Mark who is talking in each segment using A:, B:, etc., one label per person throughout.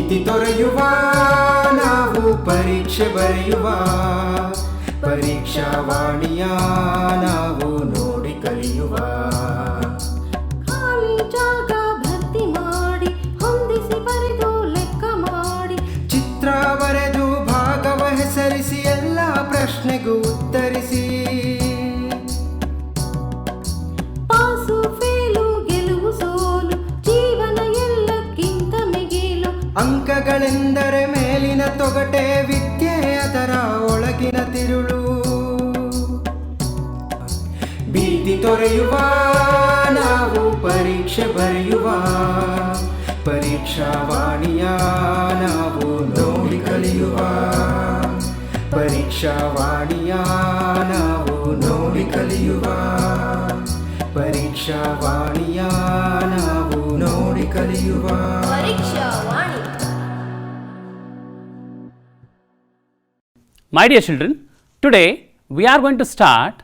A: ಭೀತಿ ತೊರೆಯುವ ನಾವು ಪರೀಕ್ಷೆ ಬರೆಯುವ ಪರೀಕ್ಷಾವಾಣಿಯ ನಾವು ನೋಡಿ ಕಲಿಯುವ
B: ಖಾಲಿ ಜಾಗ ಭರ್ತಿ ಮಾಡಿ ಹೊಂದಿಸಿ ಬರೆದು ಲೆಕ್ಕ ಮಾಡಿ
A: ಚಿತ್ರ ಬರೆದು ಭಾಗವ ಹೆಸರಿಸಿ ಎಲ್ಲ ಪ್ರಶ್ನೆಗೂ ಉತ್ತರಿಸಿ
B: ಪಾಸು ಫೇಲು ಗೆಲುವು ಸೋಲು ಜೀವನ ಎಲ್ಲಕ್ಕಿಂತ ಮಿಗಿಲು
A: ಅಂಕಗಳೆಂದರೆ ಮೇಲಿನ ತೊಗಟೆ ವಿದ್ಯೆ ಅದರ ಒಳಗಿನ ತಿರುಳು ಭೀತಿ ತೊರೆಯುವ ನಾವು ಪರೀಕ್ಷೆ ಬರೆಯುವ ಪರೀಕ್ಷಾವಾಣಿಯ ನಾವು ನೋಡಿ ಕಲಿಯುವ ಪರೀಕ್ಷಾವಾಣಿಯ ನಾವು ನೋಡಿ ಕಲಿಯುವ ಪರೀಕ್ಷಾವಾಣಿಯ ನಾವು ನೋಡಿ ಕಲಿಯುವ
B: ಪರೀಕ್ಷಾವಾಣಿ.
C: My dear children, today we are going to start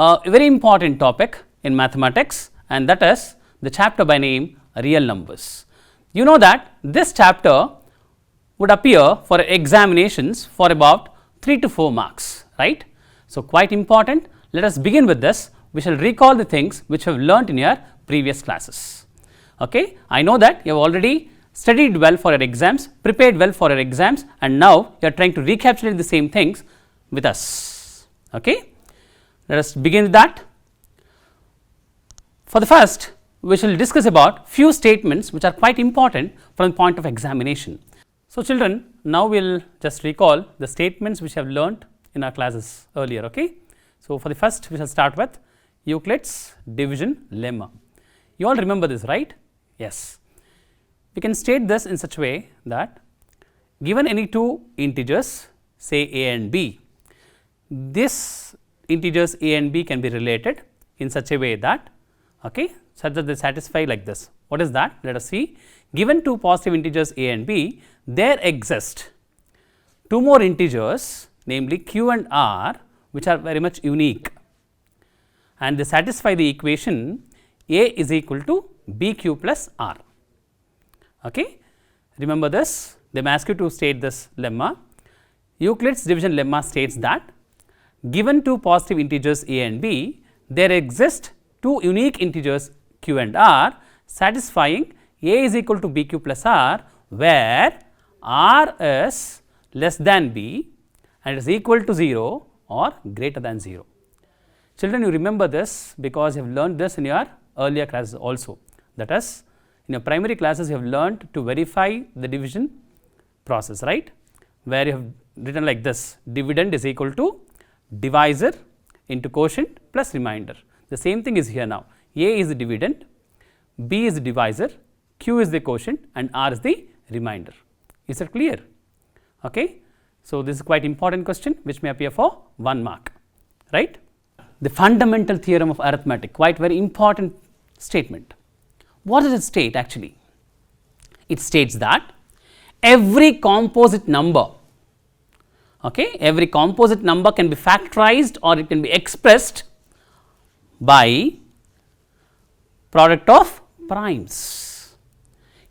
C: a very important topic in mathematics, and that is the chapter by name real numbers. You know that this chapter would appear for examinations for about 3 to 4 marks, right? So, quite important. Let us begin with this. We shall recall the things which we have learnt in your previous classes. Okay? I know that you have already studied well for your exams, prepared well for your exams, and now you are trying to recapitulate the same things with us. Okay? Let us begin with that. For the first, we shall discuss about few statements which are quite important from the point of examination. So, children, now we will just recall the statements which we have learnt in our classes earlier. Okay? So, for the first, we shall start with Euclid's division lemma. You all remember this, right? Yes. We can state this in such a way that given any two integers, say a and b, this integers a and b can be related in such a way that, okay, such that they satisfy like this. What is that? Let us see. Given two positive integers a and b, there exist two more integers, namely q and r, which are very much unique, and they satisfy the equation a is equal to bq plus r. Okay. Remember this, they may ask you to state this lemma. Euclid's division lemma states that given two positive integers a and b, there exist two unique integers q and r satisfying a is equal to bq plus r, where r is less than b and is equal to 0 or greater than 0. Children, you remember this because you have learned this in your earlier classes also. That is, in your primary classes, you have learned to verify the division process, right? Where you have written like this: dividend is equal to divisor into quotient plus remainder. The same thing is here now. A is the dividend, B is the divisor, Q is the quotient, and R is the remainder. Is that clear? Okay. So, this is quite important question which may appear for 1 mark, right? The fundamental theorem of arithmetic, quite very important statement. What does it state actually? It states that every composite number, okay, every composite number can be factorized or it can be expressed by product of primes.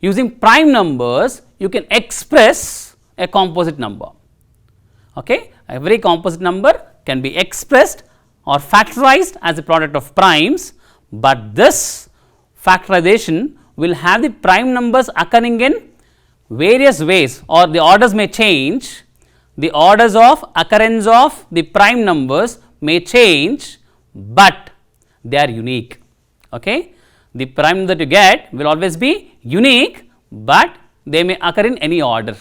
C: Using prime numbers, you can express a composite number. Okay, every composite number can be expressed or factorized as a product of primes, but this factorization will have the prime numbers occurring in various ways, or the orders may change. The orders of occurrence of the prime numbers may change, but they are unique. Okay? The prime that you get will always be unique, but they may occur in any order.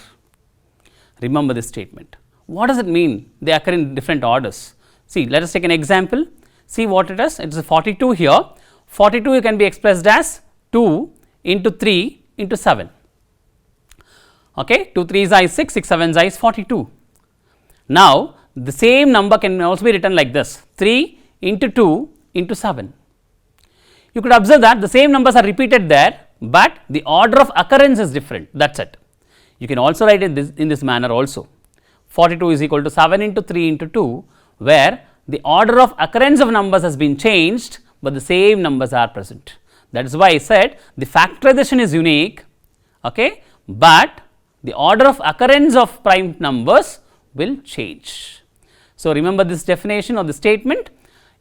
C: Remember this statement. What does it mean? They occur in different orders. See, let us take an example. See what it is. It is 42 here. 42 can be expressed as 2 into 3 into 7. Okay, 2 3s is 6, 6 7s is 42. Now, the same number can also be written like this: 3 into 2 into 7. You could observe that the same numbers are repeated there, but the order of occurrence is different. That's it. You can also write it in this manner also. 42 is equal to 7 into 3 into 2, where the order of occurrence of numbers has been changed, but the same numbers are present. That is why I said the factorization is unique, okay, but the order of occurrence of prime numbers will change. So, remember this definition of the statement,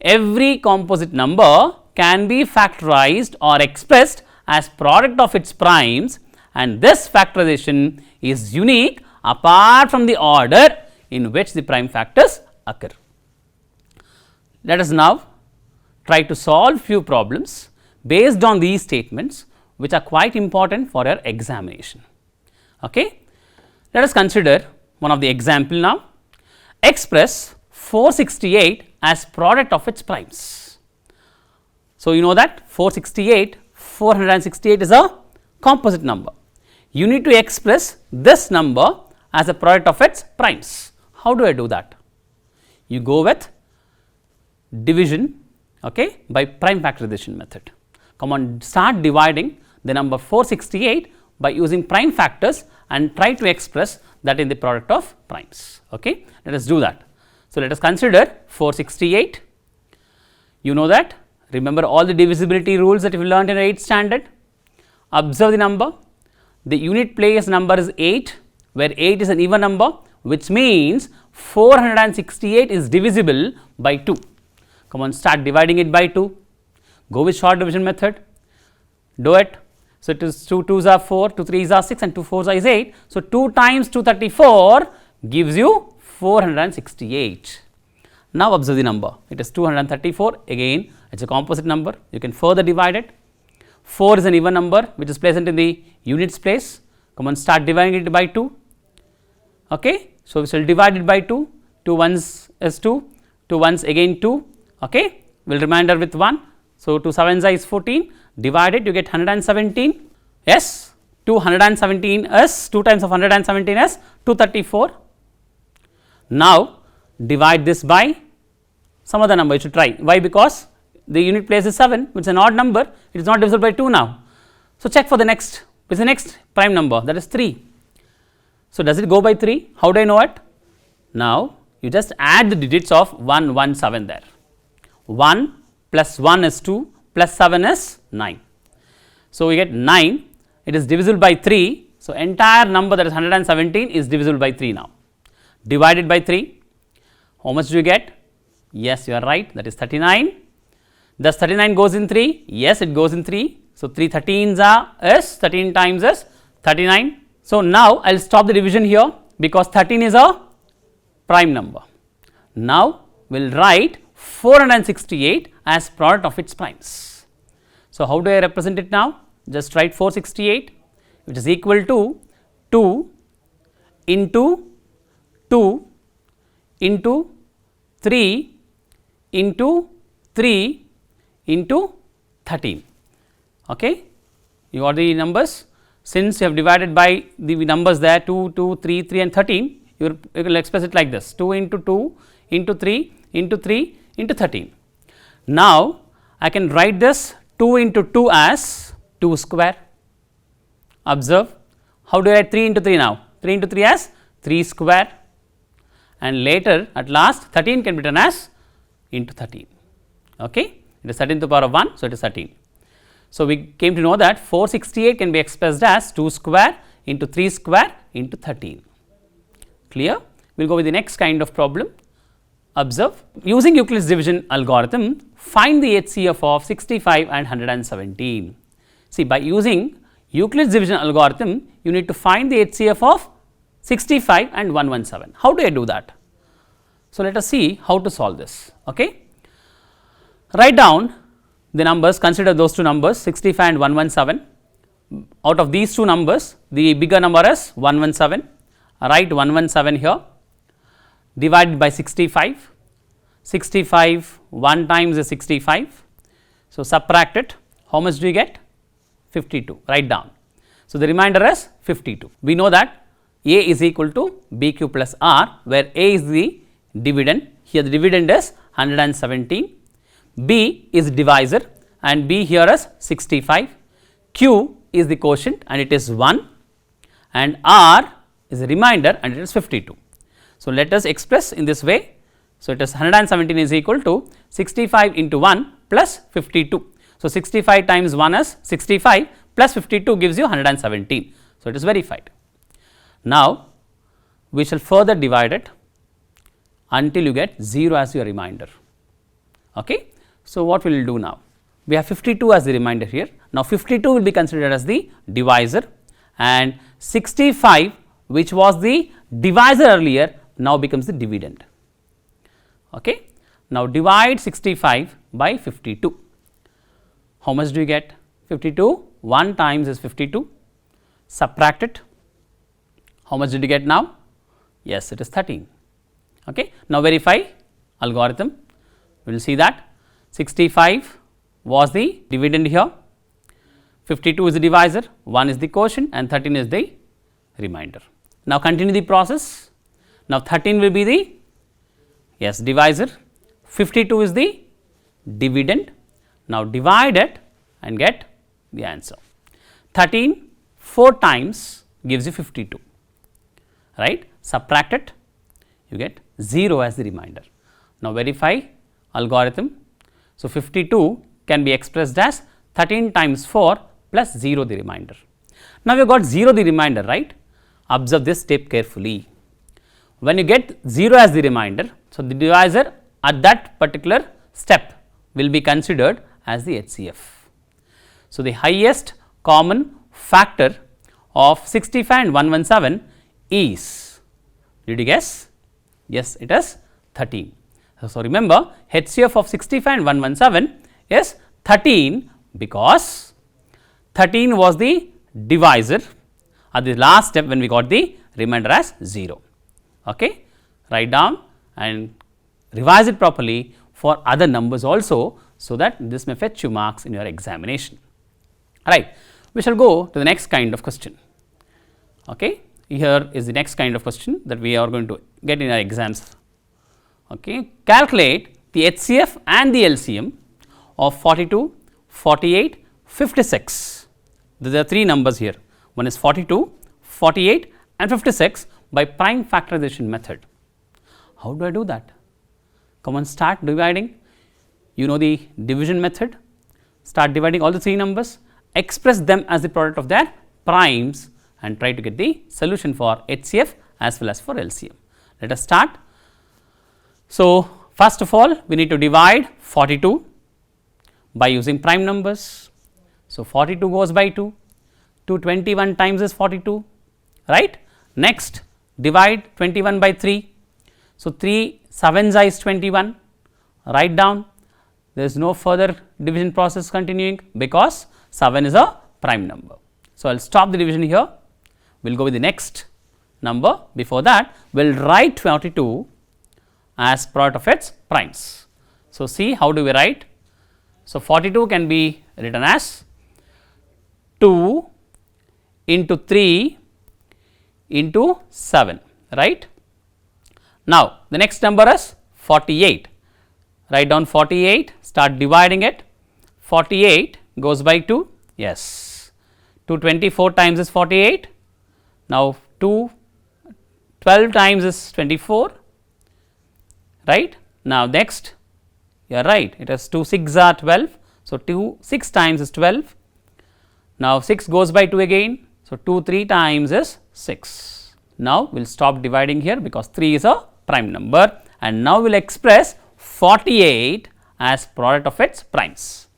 C: every composite number can be factorized or expressed as product of its primes, and this factorization is unique apart from the order in which the prime factors occur. Let us now try to solve few problems based on these statements, which are quite important for your examination. Okay? Let us consider one of the example now. Express 468 as product of its primes. So, you know that 468 is a composite number. You need to express this number as a product of its primes. How do I do that? You go with division, okay, by prime factorization method. Come on, start dividing the number 468 by using prime factors and try to express that in the product of primes. Okay? Let us do that. So, let us consider 468. You know that, remember all the divisibility rules that you learned in 8th standard. Observe the number, the unit place number is 8, where 8 is an even number, which means 468 is divisible by 2. Come on, start dividing it by 2. Go with short division method, do it. So, it is 2 2s are 4, 2 3s are 6 and 2 4s is 8. So, 2 times 234 gives you 468. Now, observe the number, it is 234, again it is a composite number, you can further divide it. 4 is an even number which is present in the units place. Come on, start dividing it by 2. Okay? So, we shall divide it by 2, 2 ones is 2, 2 ones again 2, okay? We will remainder with 1. So, 2 sevens is 14, divide it, you get 117, yes, 217 is 2 times of 117 is 234. Now, divide this by some other number, you should try. Why? Because the unit place is 7, which is an odd number, it is not divisible by 2 now. So, check for the next, which is the next prime number, that is 3. So, does it go by 3? How do I know it? Now, you just add the digits of 117 there. 1 plus 1 is 2 plus 7 is 9. So, we get 9, it is divisible by 3. So, entire number that is 117 is divisible by 3 now. Divided by 3, how much do you get? Yes, you are right, that is 39. Does 39 goes in 3? Yes, it goes in 3. So, 3 13s are is 13 times is 39. So, now I will stop the division here because 13 is a prime number. Now, we will write 468 as product of its primes. So, how do I represent it now? Just write 468, which is equal to 2 into 2 into 3 into 3 into 13. Okay? You got the numbers. Since you have divided by the numbers there 2, 2, 3, 3 and 13, you will express it like this, 2 into 2 into 3 into 3 into 13. Now, I can write this 2 into 2 as 2 square. Observe, how do I write 3 into 3 now? 3 into 3 as 3 square, and later at last 13 can be written as into 13. Okay? It is 13 to the power of 1, so it is 13. So, we came to know that 468 can be expressed as 2 square into 3 square into 13. Clear? We will go with the next kind of problem. Observe, using Euclid's division algorithm, find the HCF of 65 and 117. See, by using Euclid's division algorithm, you need to find the HCF of 65 and 117. How do I do that? So, let us see how to solve this. Okay? Write down the numbers, consider those two numbers 65 and 117. Out of these two numbers, the bigger number is 117. Write 117 here, divided by 65. 65 1 times is 65. So, subtract it. How much do you get? 52. Write down. So, the remainder is 52. We know that A is equal to BQ plus R, where A is the dividend. Here the dividend is 117. B is divisor and B here is 65. Q is the quotient and it is 1, and R is a remainder and it is 52. So, let us express in this way. So, it is 117 is equal to 65 into 1 plus 52. So, 65 times 1 is 65 plus 52 gives you 117. So, it is verified. Now, we shall further divide it until you get 0 as your remainder. Okay. So, what we will do now? We have 52 as the remainder here. Now, 52 will be considered as the divisor, and 65, which was the divisor earlier, now becomes the dividend. Okay. Now, divide 65 by 52. How much do you get? 52, 1 times is 52, subtract it. How much did you get now? Yes, it is 13. Okay. Now, verify algorithm. We will see that 65 was the dividend here, 52 is the divisor, 1 is the quotient, and 13 is the remainder. Now, continue the process. Now, 13 will be the divisor, 52 is the dividend. Now, divide it and get the answer. 13 4 times gives you 52, right. Subtract it, you get 0 as the remainder. Now, verify algorithm. So, 52 can be expressed as 13 times 4 plus 0 the remainder. Now, we have got 0 the remainder, right. Observe this step carefully. When you get 0 as the remainder, so the divisor at that particular step will be considered as the HCF. So, the highest common factor of 65 and 117 is, did you guess? Yes, it is 13. So, remember HCF of 65 and 117 is 13 because 13 was the divisor at the last step when we got the remainder as 0. Okay. Write down and revise it properly for other numbers also, so that this may fetch you marks in your examination. Right. We shall go to the next kind of question. Okay. Here is the next kind of question that we are going to get in our exams. Okay. Calculate the HCF and the LCM of 42, 48, 56. There are 3 numbers here. One is 42, 48 and 56 by prime factorization method. How do I do that? Come on, start dividing. You know the division method. Start dividing all the 3 numbers, express them as the product of their primes and try to get the solution for HCF as well as for LCM. Let us start. So, first of all, we need to divide 42 by using prime numbers. So, 42 goes by 2, 221 times is 42, right. Next, divide 21 by 3. So, 3 7s is 21, write down. There is no further division process continuing because 7 is a prime number. So, I will stop the division here. We will go with the next number. Before that, we will write 42 as product of its primes. So, see how do we write? So, 42 can be written as 2 into 3 into 7, right. Now, the next number is 48. Write down 48, start dividing it. 48 goes by 2, yes. 224 times is 48. Now, 12 times is 24, right. Now, next you are right, it is 2 6 are 12. So, 6 times is 12. Now, 6 goes by 2 again. So, 2 3 times is 6. Now, we will stop dividing here because 3 is a prime number, and now we will express 48 as product of its primes.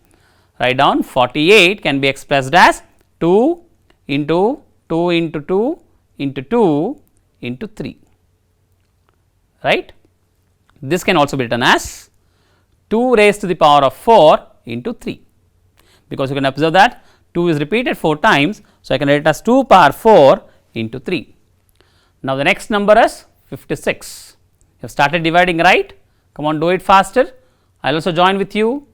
C: Write down 48 can be expressed as 2 into 2 into 2 into 2 into 3, right. This can also be written as 2 raised to the power of 4 into 3, because you can observe that 2 is repeated 4 times. So, I can write it as 2 power 4 into 3. Now, the next number is 56. You have started dividing, right? Come on, do it faster. I will also join with you.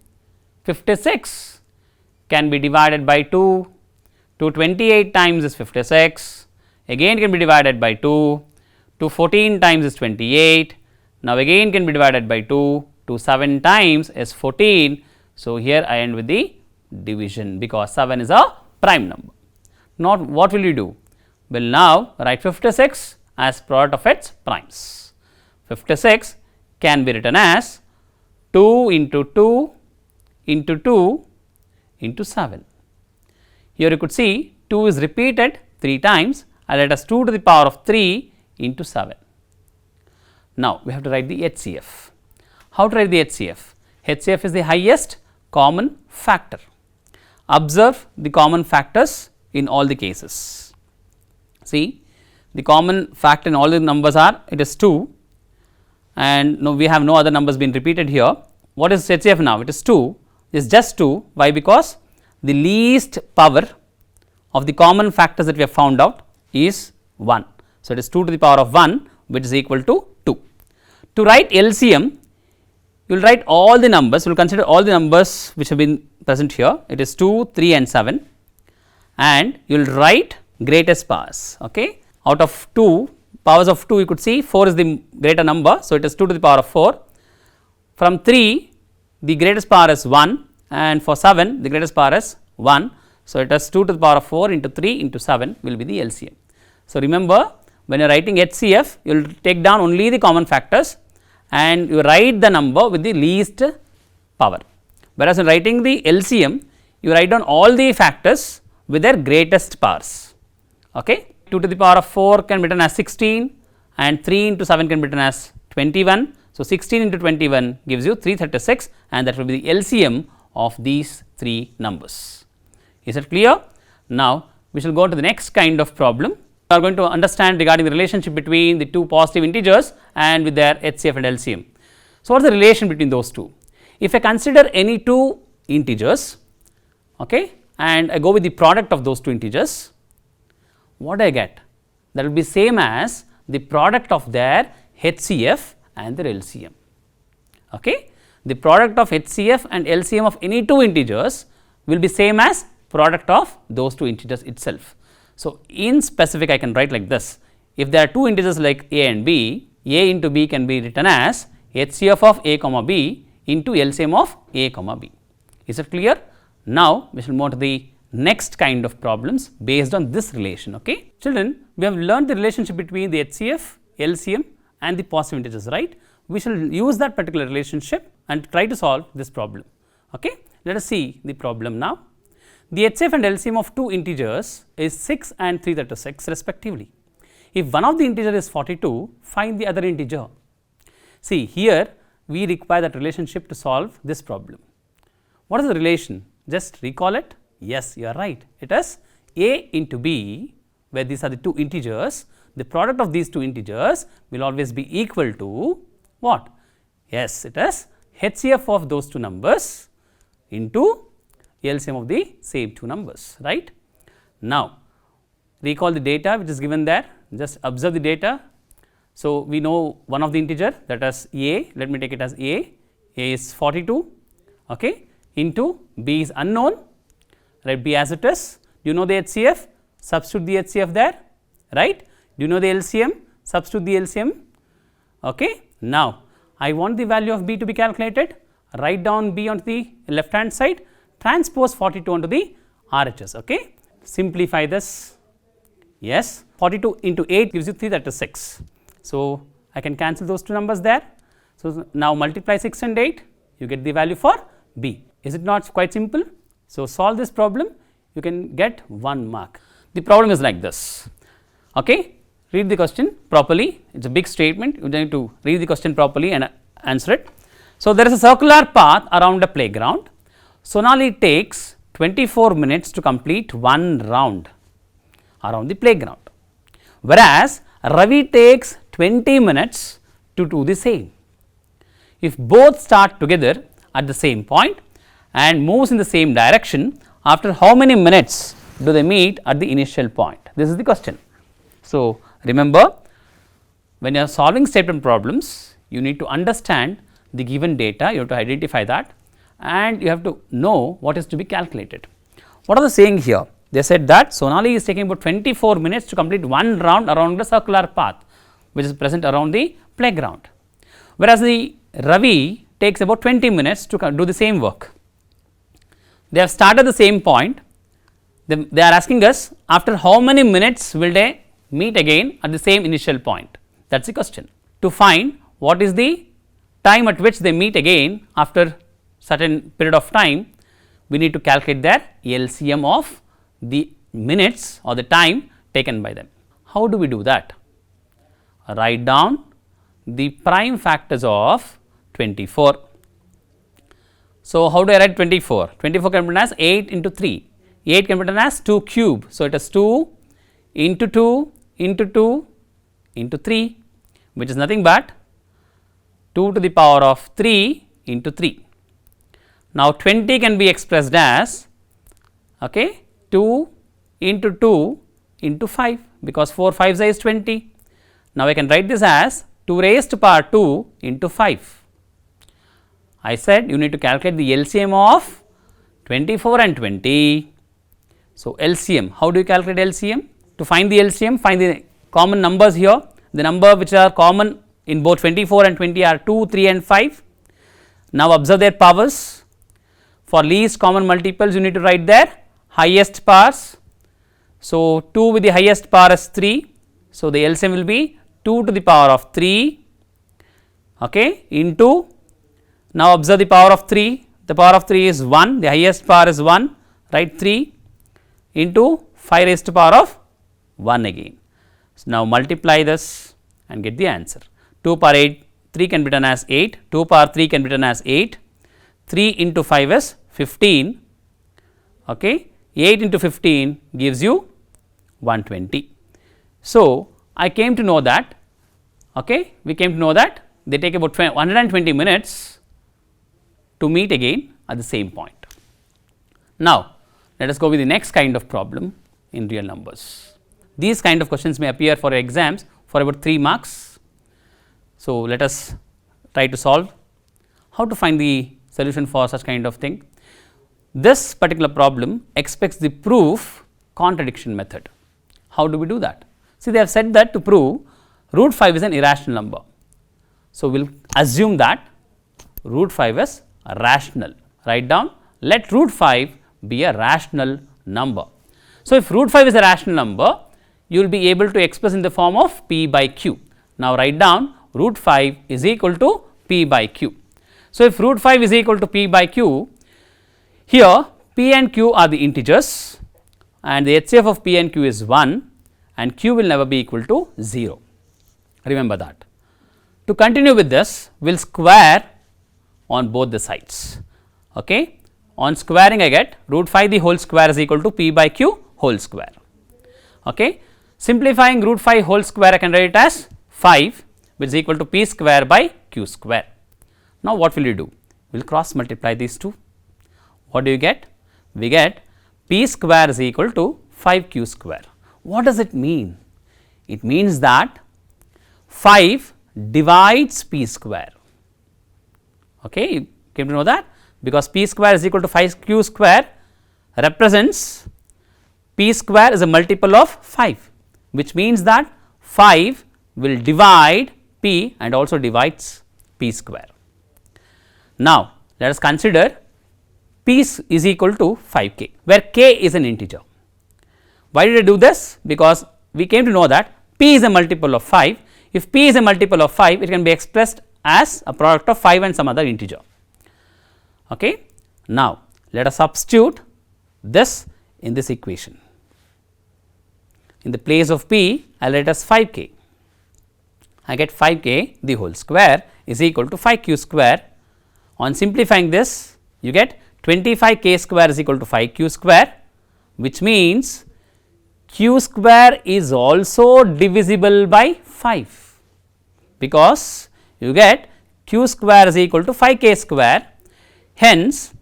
C: 56 can be divided by 2. 228 times is 56. Again can be divided by 2. 214 times is 28. Now, again can be divided by 2. 2 7 times is 14. So, here I end with the division because 7 is a prime number. Now, what will you do? We will now write 56 as product of its primes. 56 can be written as 2 into 2 into 2 into 7. Here you could see 2 is repeated 3 times. and let us 2 to the power of 3 into 7. Now, we have to write the HCF. How to write the HCF? HCF is the highest common factor. Observe the common factors in all the cases. See, the common factor in all the numbers are, it is 2, and no, we have no other numbers being repeated here. What is HCF now? It is 2, it is just 2. Why? Because the least power of the common factors that we have found out is 1. So, it is 2 to the power of 1, which is equal to 2. To write LCM, you will write all the numbers, you will consider all the numbers which have been present here. It is 2, 3 and 7, and you will write greatest powers. Okay? Out of 2 powers of 2, you could see 4 is the greater number. So, it is 2 to the power of 4. From 3, the greatest power is 1, and for 7 the greatest power is 1. So, it is 2 to the power of 4 into 3 into 7 will be the LCM. So, remember, when you are writing HCF, you will take down only the common factors and you write the number with the least power. Whereas, in writing the LCM, you write down all the factors with their greatest powers. Okay? 2 to the power of 4 can be written as 16 and 3 into 7 can be written as 21. So, 16 into 21 gives you 336, and that will be the LCM of these 3 numbers. Is it clear? Now, we shall go to the next kind of problem. We are going to understand regarding the relationship between the two positive integers and with their HCF and LCM. So, what is the relation between those two? If I consider any two integers, okay, and I go with the product of those two integers, what do I get? That will be same as the product of their HCF and their LCM. Okay? The product of HCF and LCM of any two integers will be same as product of those two integers itself. So, in specific I can write like this. If there are two integers like a and b, a into b can be written as HCF of a comma b into LCM of a comma b. Is it clear? Now, we shall move to the next kind of problems based on this relation. Okay? Children, we have learned the relationship between the HCF, LCM and the positive integers, right? We shall use that particular relationship and try to solve this problem. Okay? Let us see the problem now. The HCF and LCM of two integers is 6 and 336 respectively. If one of the integer is 42, find the other integer. See, here we require that relationship to solve this problem. What is the relation? Just recall it. Yes, you are right. It is a into b, where these are the two integers. The product of these two integers will always be equal to what? Yes, it is HCF of those two numbers into LCM of the same two numbers, right. Now, recall the data which is given there, just observe the data. So, we know one of the integer, that is a, let me take it as a is 42, okay, into b is unknown, write b as it is. Do you know the HCF? Substitute the HCF there, right. Do you know the LCM? Substitute the LCM. Okay. Now, I want the value of b to be calculated, write down b on the left hand side, transpose 42 onto the RHS. Okay. Simplify this. Yes, 42 into 8 gives you 336. So, I can cancel those two numbers there. So, now multiply 6 and 8, you get the value for b. Is it not quite simple? So, solve this problem, you can get 1 mark. The problem is like this. Okay. Read the question properly. It is a big statement. You need to read the question properly and answer it. So, there is a circular path around a playground. Sonali takes 24 minutes to complete one round around the playground, whereas Ravi takes 20 minutes to do the same. If both start together at the same point and moves in the same direction, after how many minutes do they meet at the initial point? This is the question. So, remember, when you are solving statement problems, you need to understand the given data, you have to identify that, and you have to know what is to be calculated. What are they saying here? They said that Sonali is taking about 24 minutes to complete one round around the circular path which is present around the playground, whereas the Ravi takes about 20 minutes to do the same work. They have started the same point. They are asking us after how many minutes will they meet again at the same initial point. That is the question. To find what is the time at which they meet again after certain period of time, we need to calculate their LCM of the minutes or the time taken by them. How do we do that? Write down the prime factors of 24. So, how do I write 24? 24 can be written as 8 into 3, 8 can be written as 2 cube. So, it is 2 into 2 into 2 into 3, which is nothing but 2 to the power of 3 into 3. Now, 20 can be expressed as 2 into 2 into 5, because 4 5s is 20. Now, I can write this as 2 raised to power 2 into 5. I said you need to calculate the LCM of 24 and 20. So, LCM, how do you calculate LCM? To find the LCM, find the common numbers here. The number which are common in both 24 and 20 are 2, 3 and 5. Now, observe their powers. For least common multiples, you need to write their highest powers. So, 2 with the highest power is 3. So, the LCM will be 2 to the power of 3 into, now observe the power of 3, the power of 3 is 1, the highest power is 1, write 3 into 5 raised to power of 1 again. So, now multiply this and get the answer. 2 power 8, 3 can be written as 8, 2 power 3 can be written as 8, 3 into 5 is 15, 8 into 15 gives you 120. So, I came to know that, we came to know that they take about 120 minutes to meet again at the same point. Now, let us go with the next kind of problem in real numbers. These kind of questions may appear for exams for about 3 marks. So, let us try to solve. How to find the solution for such kind of thing? This particular problem expects the proof contradiction method. How do we do that? See, they have said that to prove root 5 is an irrational number. So, we will assume that root 5 is rational. Write down, let root 5 be a rational number. So, if root 5 is a rational number, you will be able to express in the form of p by q. Now, write down root 5 is equal to p by q. So, if root 5 is equal to p by q, here p and q are the integers and the HCF of p and q is 1 and q will never be equal to 0. Remember that. To continue with this, we will square on both the sides. On squaring, I get root 5 the whole square is equal to p by q whole square. Simplifying root 5 whole square, I can write it as 5, which is equal to p square by q square. Now, what will you do? We will cross multiply these two. What do you get? We get p square is equal to 5q square. What does it mean? It means that 5 divides p square. You came to know that, because p square is equal to 5q square represents p square is a multiple of 5, which means that 5 will divide p and also divides p square. Now, let us consider p is equal to 5k, where k is an integer. Why did I do this? Because we came to know that p is a multiple of 5. If p is a multiple of 5, it can be expressed as a product of 5 and some other integer. Now, let us substitute this in this equation. In the place of p, I will write as 5k. I get 5k the whole square is equal to 5q square. On simplifying this, you get 25k square is equal to 5q square, which means q square is also divisible by 5, because you get q square is equal to 5k square. Hence,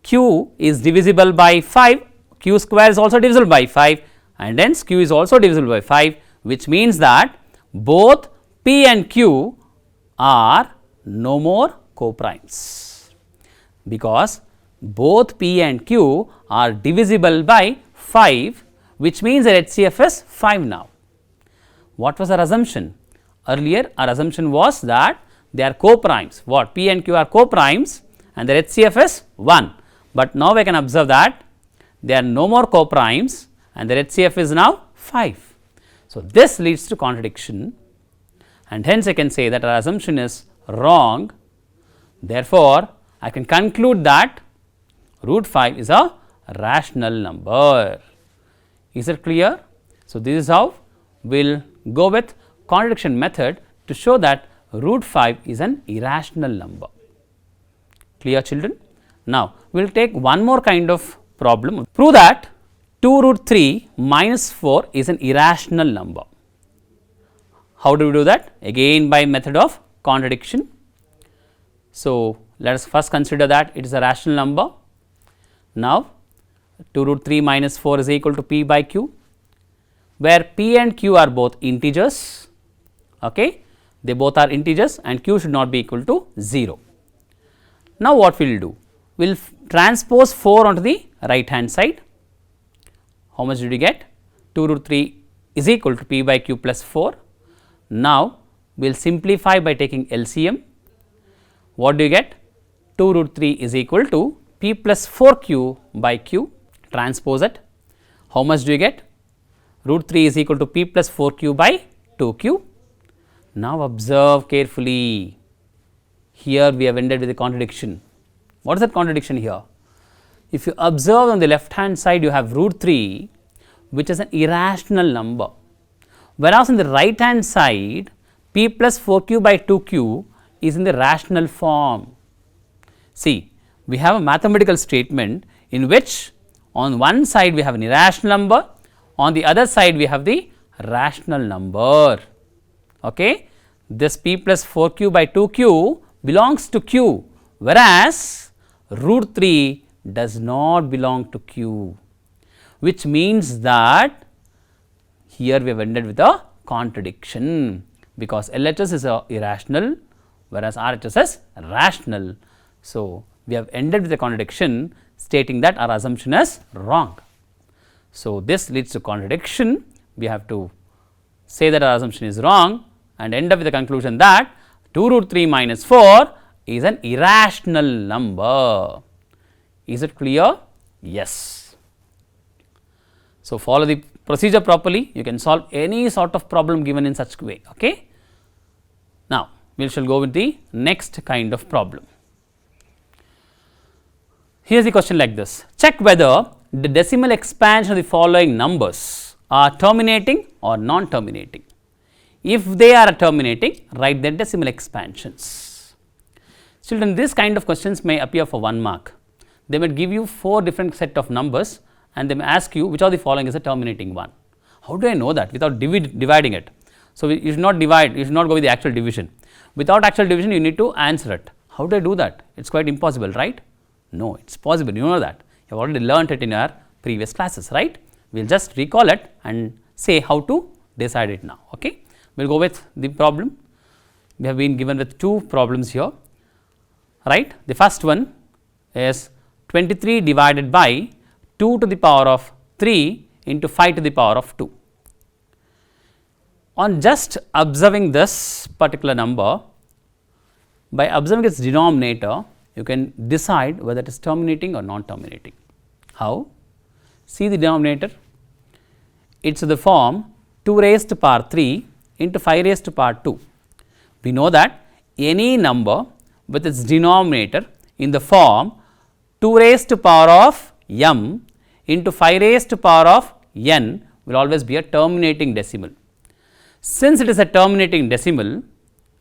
C: q is divisible by 5, q square is also divisible by 5 and hence q is also divisible by 5, which means that both p and q are no more coprimes, because both p and q are divisible by 5, which means that HCF is 5 now. What was our assumption? Earlier our assumption was that they are coprimes. What? P and q are coprimes and their HCF is 1, but now I can observe that they are no more coprimes and their HCF is now 5. So, this leads to contradiction and hence I can say that our assumption is wrong. Therefore, I can conclude that root 5 is a rational number. Is it clear? So, this is how we'll go with contradiction method to show that root 5 is an irrational number. Clear, children? Now, we will take one more kind of problem. Prove that 2 root 3 minus 4 is an irrational number. How do we do that? Again by method of contradiction. So, let us first consider that it is a rational number. Now, 2 root 3 minus 4 is equal to p by q, where p and q are both integers. Okay? They both are integers and q should not be equal to 0. Now, what we will do? We will transpose 4 onto the right hand side. How much did you get? 2 root 3 is equal to p by q plus 4. Now, we will simplify by taking LCM. What do you get? 2 root 3 is equal to p plus 4q by q. Transpose it. How much do you get? Root 3 is equal to p plus 4q by 2q. Now, observe carefully. Here we have ended with a contradiction. What is that contradiction here? If you observe on the left hand side, you have root 3, which is an irrational number, whereas on the right hand side, p plus 4q by 2q is in the rational form. See, we have a mathematical statement in which on one side we have an irrational number, on the other side we have the rational number. Okay? This p plus 4q by 2q belongs to q, whereas root 3 does not belong to q, which means that here we have ended with a contradiction, because LHS is irrational, whereas RHS is rational. So, we have ended with a contradiction stating that our assumption is wrong. So, this leads to contradiction. We have to say that our assumption is wrong and end up with the conclusion that 2 root 3 minus 4 is an irrational number. Is it clear? Yes. So, follow the procedure properly, you can solve any sort of problem given in such way. Okay? Now, we shall go with the next kind of problem. Here is the question like this: check whether the decimal expansion of the following numbers are terminating or non-terminating. If they are terminating, write their decimal expansions. Children, this kind of questions may appear for 1 mark. They may give you 4 different set of numbers and they may ask you which of the following is a terminating one. How do I know that without dividing it? So, you should not divide, you should not go with the actual division. Without actual division, you need to answer it. How do I do that? It is quite impossible, right? No, it is possible, you know that. You have already learnt it in your previous classes, right? We will just recall it and say how to decide it now. Okay? We will go with the problem. We have been given with 2 problems here, right? The first one is 23 divided by 2 to the power of 3 into 5 to the power of 2. On just observing this particular number, by observing its denominator, you can decide whether it is terminating or non-terminating. How? See the denominator, it is the form 2 raised to power 3 into 5 raised to power 2. We know that any number with its denominator in the form 2 raised to power of m into 5 raised to power of n will always be a terminating decimal. Since it is a terminating decimal,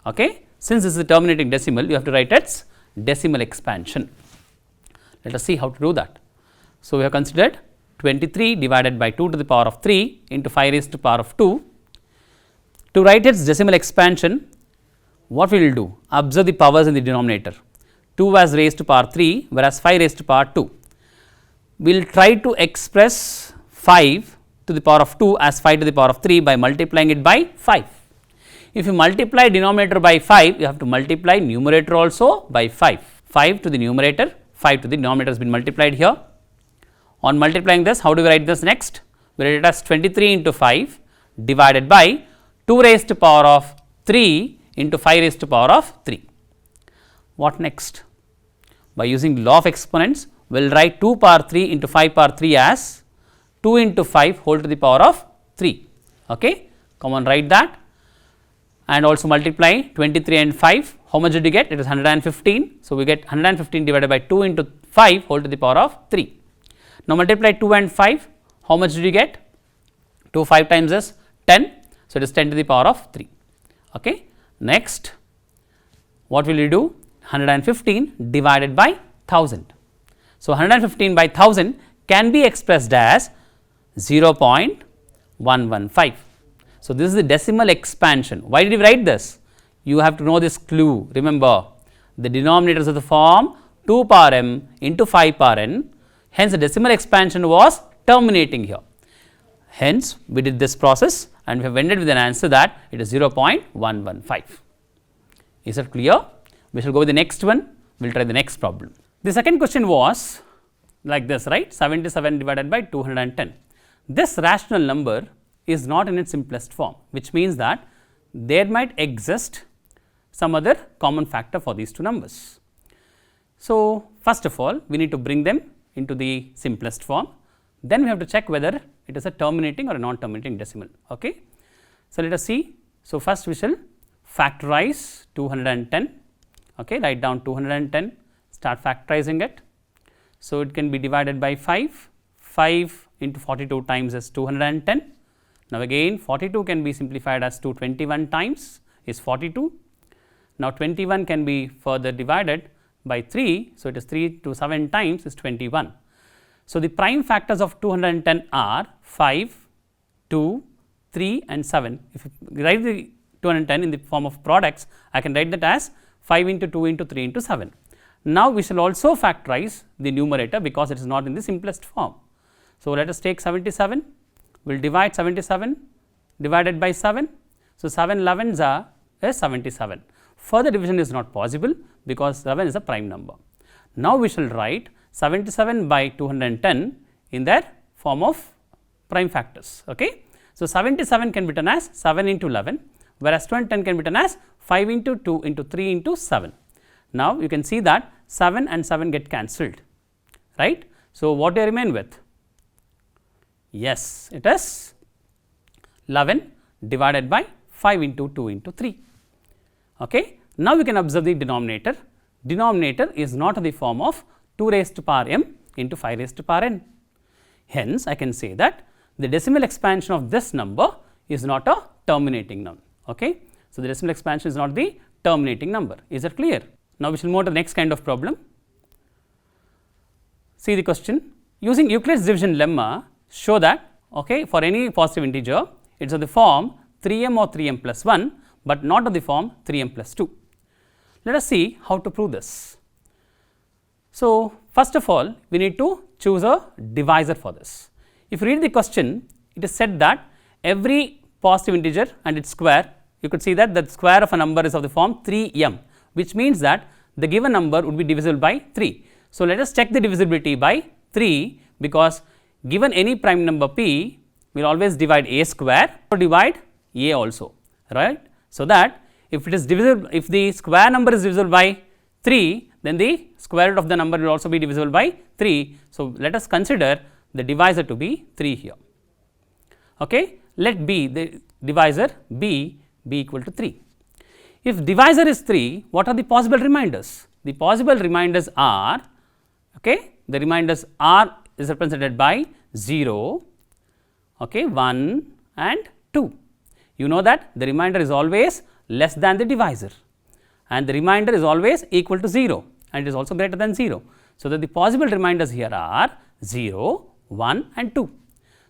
C: okay, since this is a terminating decimal, you have to write its decimal expansion. Let us see how to do that. So, we have considered 23 divided by 2 to the power of 3 into 5 raised to power of 2. To write its decimal expansion, what we will do? Observe the powers in the denominator. 2 was raised to power 3, whereas 5 raised to power 2. We will try to express 5 to the power of 2 as 5 to the power of 3 by multiplying it by 5. If you multiply denominator by 5, you have to multiply numerator also by 5. 5 to the numerator, 5 to the denominator has been multiplied here. On multiplying this, how do we write this next? We write it as 23 into 5 divided by 2 raised to power of 3 into 5 raised to power of 3. What next? By using law of exponents, we will write 2 power 3 into 5 power 3 as 2 into 5 whole to the power of 3. Okay? Come on, write that. And also multiply 23 and 5. How much did you get? It is 115. So, we get 115 divided by 2 into 5 whole to the power of 3. Now, multiply 2 and 5. How much did you get? 2 5 times is 10. So, it is 10 to the power of 3. Okay. Next, what will you do? 115 divided by 1000. So, 115 by 1000 can be expressed as 0.115. So, this is the decimal expansion. Why did we write this? You have to know this clue. Remember, the denominators of the form 2 power m into 5 power n. Hence, the decimal expansion was terminating here. Hence, we did this process and we have ended with an answer that it is 0.115. Is it clear? We shall go with the next one. We will try the next problem. The second question was like this, right? 77 divided by 210. This rational number is not in its simplest form, which means that there might exist some other common factor for these two numbers. So, first of all, we need to bring them into the simplest form. Then we have to check whether it is a terminating or a non-terminating decimal. Okay. So, let us see. So, first we shall factorize 210. Okay, write down 210, start factorizing it. So, it can be divided by 5. 5 into 42 times is 210. Now, again 42 can be simplified as 221 times is 42. Now, 21 can be further divided by 3. So, it is 3 to 7 times is 21. So, the prime factors of 210 are 5, 2, 3 and 7. If you write the 210 in the form of products, I can write that as 5 into 2 into 3 into 7. Now, we shall also factorize the numerator because it is not in the simplest form. So, let us take 77, we will divide 77 divided by 7. So, 7 11s are is 77. Further division is not possible because 7 is a prime number. Now, we shall write 77 by 210 in their form of prime factors. Okay. So, 77 can be written as 7 into 11, whereas 210 can be written as 5 into 2 into 3 into 7. Now, you can see that 7 and 7 get cancelled, right. So, what do I remain with? Yes, it is 11 divided by 5 into 2 into 3. Okay. Now, we can observe the denominator. Denominator is not in the form of 2 raised to power m into 5 raised to power n. Hence, I can say that the decimal expansion of this number is not a terminating number. Okay. So, the decimal expansion is not the terminating number. Is that clear? Now, we shall move to the next kind of problem. See the question. Using Euclid's division lemma, show that for any positive integer, it is of the form 3m or 3m plus 1, but not of the form 3m plus 2. Let us see how to prove this. So, first of all, we need to choose a divisor for this. If you read the question, it is said that every positive integer and its square, you could see that the square of a number is of the form 3m, which means that the given number would be divisible by 3. So, let us check the divisibility by 3 because given any prime number p, we will always divide a square or divide a also, right. So, that if it is divisible, if the square number is divisible by 3, then the square root of the number will also be divisible by 3. So, let us consider the divisor to be 3 here. Okay. Let b, the divisor b equal to 3. If divisor is 3, what are the possible reminders? The possible reminders are, the reminders are is represented by 0, 1 and 2. You know that the remainder is always less than the divisor and the remainder is always equal to 0 and it is also greater than 0. So, that the possible reminders here are 0, 1 and 2.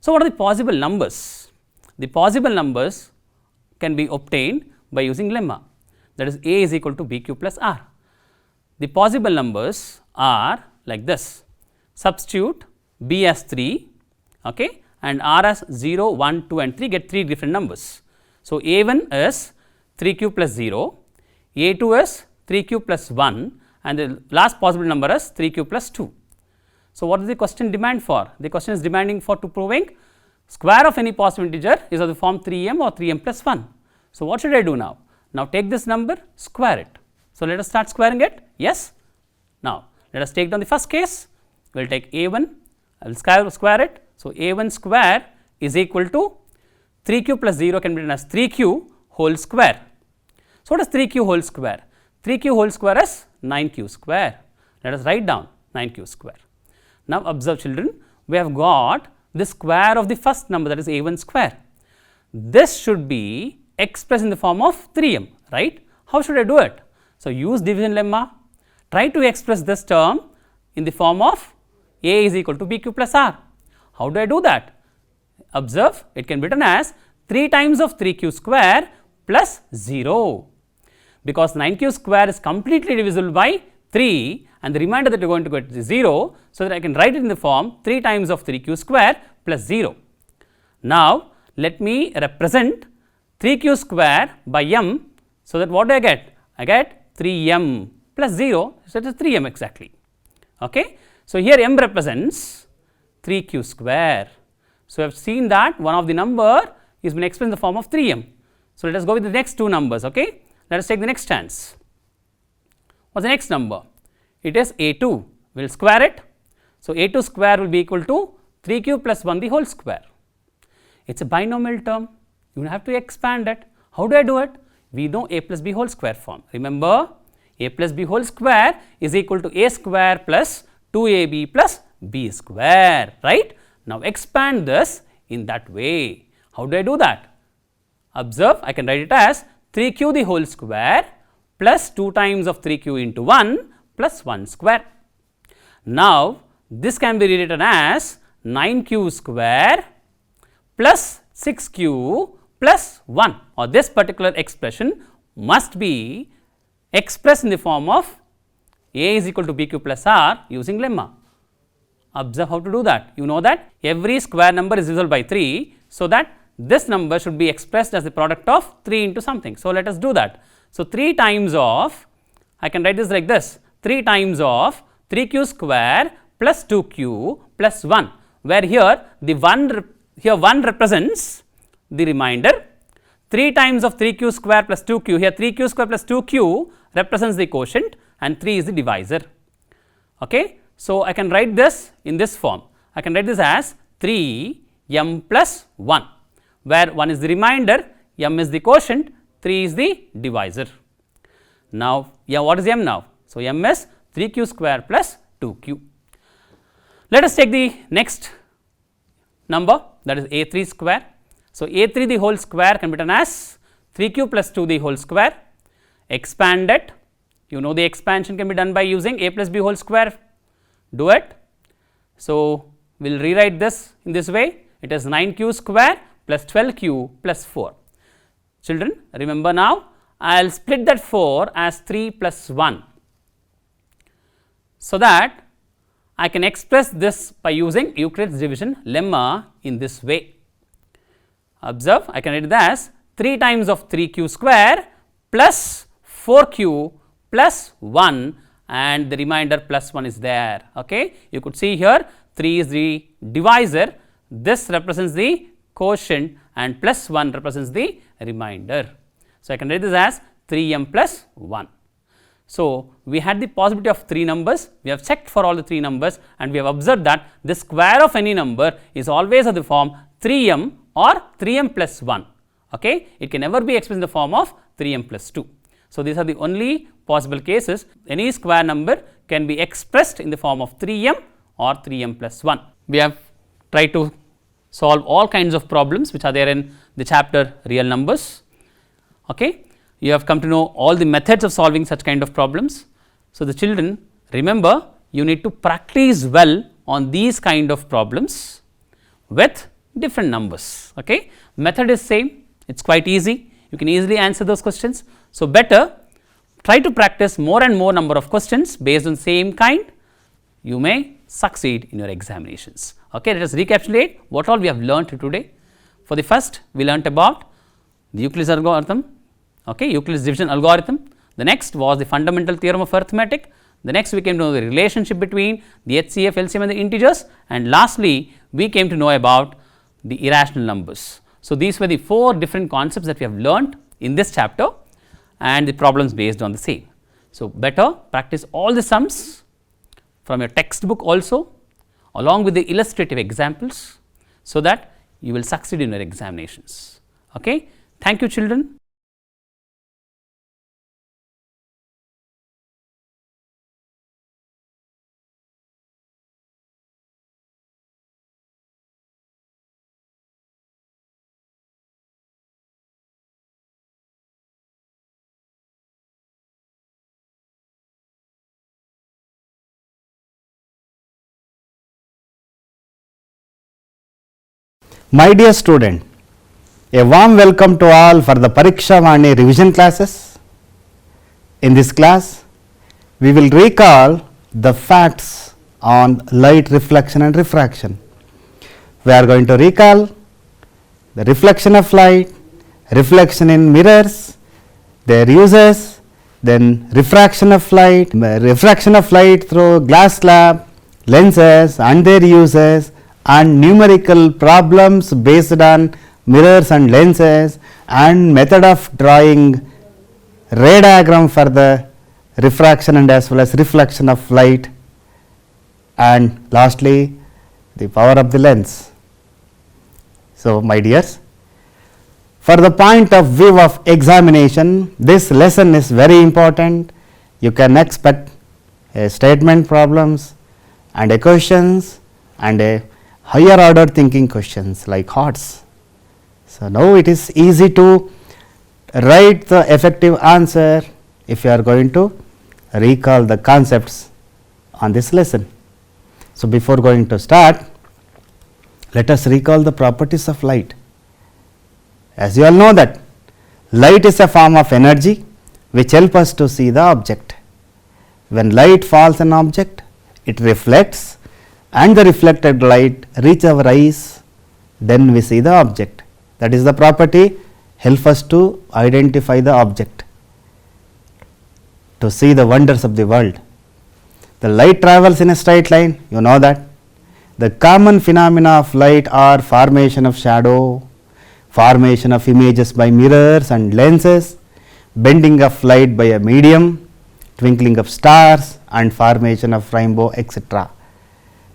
C: So, what are the possible numbers? The possible numbers can be obtained by using lemma, that is A is equal to BQ plus R. The possible numbers are like this. Substitute B as 3 and R as 0, 1, 2 and 3, get 3 different numbers. So, A1 is 3q plus 0, A2 is 3q plus 1 and the last possible number is 3q plus 2. So, what does the question demand for? The question is demanding for to proving square of any positive integer is of the form 3m or 3m plus 1. So, what should I do now? Now, take this number, square it. So, let us start squaring it. Yes. Now, let us take down the first case. We will take A1, I will square it. So, A1 square is equal to 3q plus 0 can be written as 3q whole square. So, what is 3q whole square? 3q whole square is 9q square. Let us write down 9q square. Now, observe children, we have got the square of the first number, that is A1 square. this should be expressed in the form of 3m, right? How should I do it? So, use division lemma, try to express this term in the form of A is equal to BQ plus R. How do I do that? Observe, it can be written as 3 times of 3q square plus 0, because 9q square is completely divisible by 3 and the remainder that you are going to get is 0. So, that I can write it in the form 3 times of 3q square plus 0. Now, let me represent 3q square by m. So, that what do I get? I get 3m plus 0, so it is 3m exactly. Okay. So, here m represents 3q square. So, I have seen that one of the number is been expressed in the form of 3m. So, let us go with the next two numbers. Okay. Let us take the next chance. What is the next number? It is a2. We will square it. So, a2 square will be equal to 3q plus 1 the whole square. It is a binomial term. You will have to expand it. How do I do it? We know a plus b whole square form. Remember, a plus b whole square is equal to a square plus 2ab plus b square, right? Now, expand this in that way. How do I do that? Observe, I can write it as 3q the whole square plus 2 times of 3q into 1 plus 1 square. Now, this can be rewritten as 9q square plus 6q plus 1, or this particular expression must be expressed in the form of A is equal to BQ plus R using lemma. Observe how to do that. You know that every square number is divisible by 3, so that this number should be expressed as the product of 3 into something. So, let us do that. So, 3 times of, I can write this like this, 3 times of 3q square plus 2q plus 1, where here the 1 represents the remainder. 3 times of 3q square plus 2q, here 3q square plus 2q represents the quotient and 3 is the divisor. Okay. So, I can write this in this form. I can write this as 3m plus 1, where 1 is the remainder, m is the quotient, 3 is the divisor. Now, what is m now? So, m is 3q square plus 2q. Let us take the next number, that is a3 square. So, a3 the whole square can be written as 3q plus 2 the whole square. Expand it. You know the expansion can be done by using a plus b whole square. Do it. So, we will rewrite this in this way. It is 9q square plus 12q plus 4. Children, remember now, I will split that 4 as 3 plus 1, so that I can express this by using Euclid's division lemma in this way. Observe, I can write it as 3 times of 3q square plus 4q plus 1 and the remainder plus 1 is there. Okay. You could see here 3 is the divisor, this represents the quotient and plus 1 represents the remainder. So, I can write this as 3m plus 1. So, we had the possibility of 3 numbers, we have checked for all the 3 numbers and we have observed that the square of any number is always of the form 3m or 3m plus 1. Okay. It can never be expressed in the form of 3m plus 2. So, these are the only possible cases. Any square number can be expressed in the form of 3m or 3m plus 1. We have tried to solve all kinds of problems which are there in the chapter real numbers. Okay. You have come to know all the methods of solving such kind of problems. So, the children, remember, you need to practice well on these kind of problems with different numbers. Okay. Method is same, it is quite easy, you can easily answer those questions. So, better try to practice more and more number of questions based on same kind, you may succeed in your examinations. Okay. Let us recapitulate what all we have learnt today. For the first, we learnt about the Euclid's algorithm, okay, Euclid's division algorithm. The next was the fundamental theorem of arithmetic. The next we came to know the relationship between the HCF, LCM and the integers, and lastly we came to know about the irrational numbers. So, these were the 4 different concepts that we have learnt in this chapter and the problems based on the same. So, better practice all the sums from your textbook also along with the illustrative examples, so that you will succeed in your examinations. Okay. Thank you, children.
D: My dear student, a warm welcome to all for the Pariksha Vani revision classes. In this class, we will recall the facts on light reflection and refraction. We are going to recall the reflection of light, reflection in mirrors, their uses, then refraction of light through glass slab, lenses and their uses, and numerical problems based on mirrors and lenses, and method of drawing ray diagram for the refraction and as well as reflection of light, and lastly the power of the lens. So, my dears, for the point of view of examination, this lesson is very important. You can expect a statement problems and a questions and a higher order thinking questions like HOTS. So, now it is easy to write the effective answer if you are going to recall the concepts on this lesson. So, before going to start, let us recall the properties of light. As you all know that light is a form of energy which help us to see the object. When light falls on an object, it reflects and the reflected light reach our eyes, then we see the object. That is the property help us to identify the object, to see the wonders of the world. The light travels in a straight line, you know that. The common phenomena of light are formation of shadow, formation of images by mirrors and lenses, bending of light by a medium, twinkling of stars, and formation of rainbow, etc.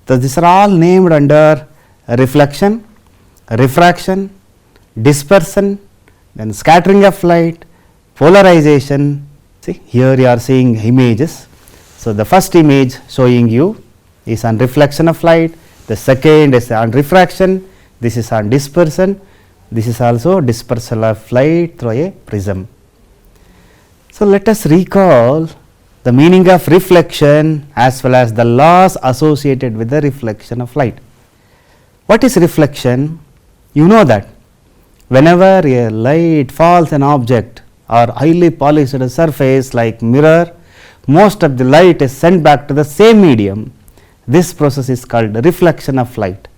D: So, these are all named under reflection, refraction, dispersion, then scattering of light, polarization. See, here you are seeing images. So, the first image showing you is on reflection of light, the second is on refraction, this is on dispersion, this is also dispersal of light through a prism. So, let us recall the meaning of reflection as well as the laws associated with the reflection of light. What is reflection? You know that whenever a light falls on an object or highly polished surface like mirror, most of the light is sent back to the same medium. This process is called reflection of light.